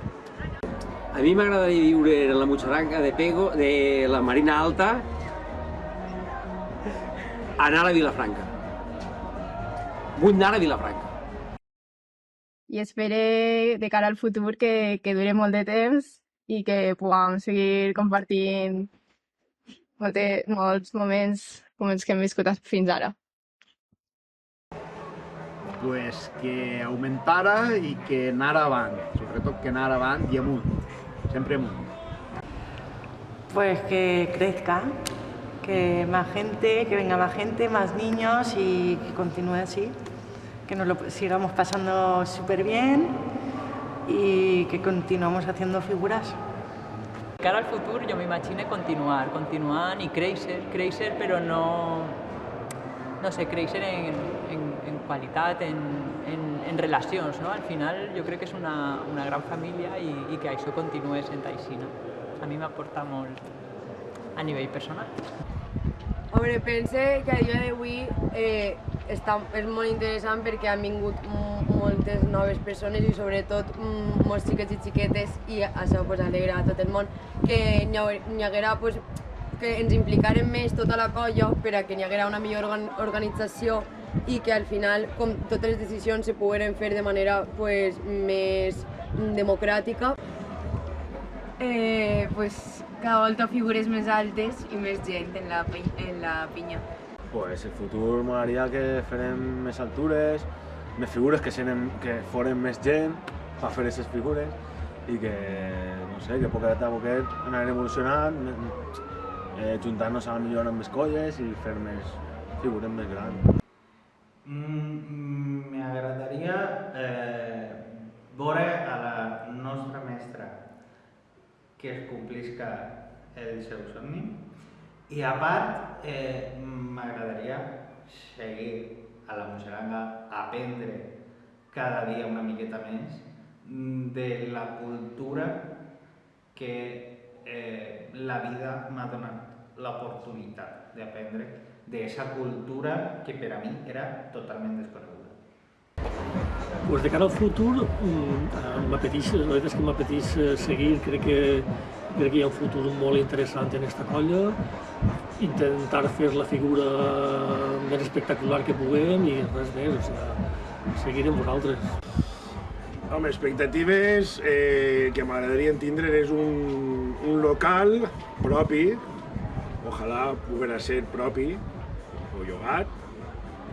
A mi m'agradaria viure en la Muixeranga de Pego, de la Marina Alta, anar a Vilafranca. Vull anar a Vilafranca. I espero de cara al futur que dure molt de temps i que puguem seguir compartint molts moments com els que hem viscut fins ara. Pues que augmentara i que anara avant, sobretot que anara avant i amunt, sempre amunt. Pues que crezca, que más gente, que venga más gente, más niños y que continúe así, que nos lo sigamos pasando súper bien y que continuemos haciendo figuras. De cara al futur jo m'imagino continuant i créixer però no sé, créixer en qualitat, en relacions, no? Al final jo crec que és una gran família i que això continuï sent així, no? A mi m'aporta molt a nivell personal. Home, pense que a dia d'avui és molt interessant perquè han vingut moltes noves persones i sobretot molts xiquets i xiquetes i això alegra a tot el món que n'hi haguera que ens implicarem més tota la colla per a que n'hi haguera una millor organització i que al final com totes les decisions se pogueren fer de manera més democràtica. Cada volta figures més altes i més gent en la pinya. Pues el futur m'agradaria que farem més altures, més figures, que foren més gent per fer aquestes figures i que, no sé, que poquet a poquet anarem evolucionant, juntant-nos a millor amb més colles i fer més figures més grans. M'agradaria veure a la nostra mestra que es complisca el seu somni i a part m'agradaria seguir a la Muixeranga, aprendre cada dia una miqueta més de la cultura que la vida m'ha donat l'oportunitat d'aprendre d'esa cultura que per a mi era totalment desconeguda. De cara al futur, la veritat és que m'apeteix seguir, crec que hi ha un futur molt interessant en aquesta colla, intentar fer la figura més espectacular que puguem i res més, seguir amb vosaltres. Home, expectatives que m'agradarien tindre és un local propi, ojalà poguera ser propi o llogat,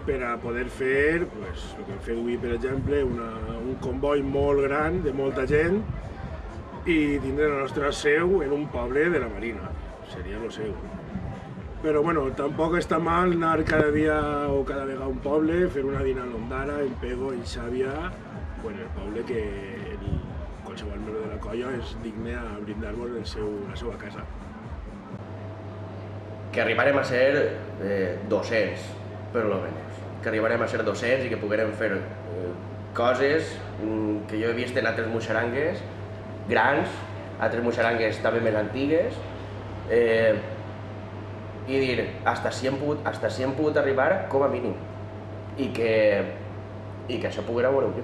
per a poder fer, el que hem fet avui, per exemple, un comboi molt gran de molta gent i tindre la nostra seu en un poble de la Marina, seria el seu. Però bueno, tampoc està mal anar cada dia o cada vegada a un poble, fer una dina en l'Ondara, en Pego, en Xàbia, o en el poble que qualsevol membre de la colla és digne a brindar-vos la seva casa. Que arribarem a ser 200, per almenys. Que arribarem a ser 200 i que poguerem fer coses que jo he vist en altres muixerangues grans, altres muixerangues també més antigues, i dir, hasta si hem pogut arribar com a mínim, i que això poguera veure un.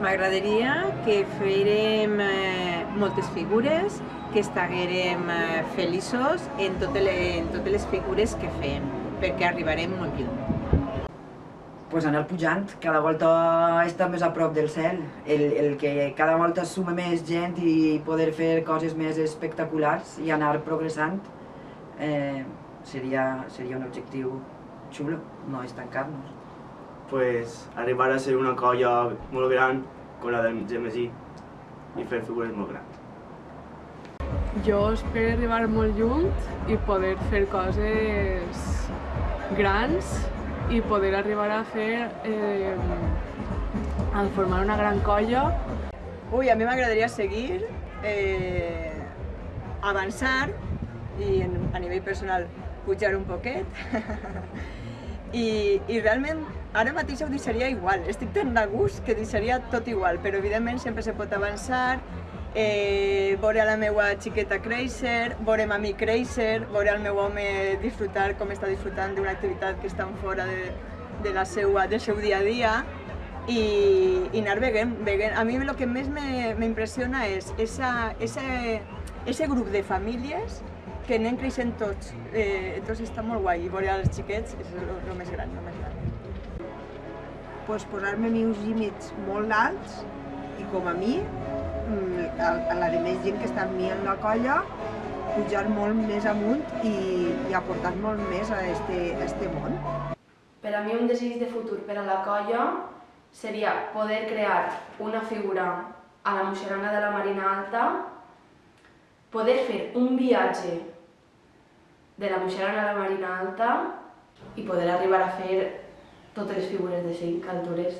M'agradaria que fèrem moltes figures, que estiguérem feliços en totes les figures que fem, perquè arribarem molt lluny. Anar pujant, cada volta estar més a prop del cel, el que cada volta suma més gent i poder fer coses més espectaculars i anar progressant seria un objectiu xulo, no estancar-nos. Arribar a ser una colla molt gran com la del Gemesí i fer figures molt grans. Jo espero arribar molt lluny i poder fer coses grans i poder arribar a fer, a formar una gran colla. Ui, a mi m'agradaria seguir, avançar i a nivell personal pujar un poquet. I realment ara mateix ho deixaria igual, estic tan de gust que deixaria tot igual, però evidentment sempre se pot avançar, veure a la meva xiqueta créixer, veure'm a mi créixer, veure al meu home disfrutar com està disfrutant d'una activitat que està fora del seu dia a dia i anar veient. A mi el que més m'impressiona és ese grup de famílies que anem creixent tots. Entonces està molt guai i veure els xiquets és el més gran. Pues posar-me meus límits molt alts i com a mi, a la de més gent que està amb mi en la colla, pujar molt més amunt i aportar molt més a este món. Per a mi un desig de futur per a la colla seria poder crear una figura a la Muixeranga de la Marina Alta, poder fer un viatge de la Muixeranga a la Marina Alta i poder arribar a fer totes les figures de 5 altures.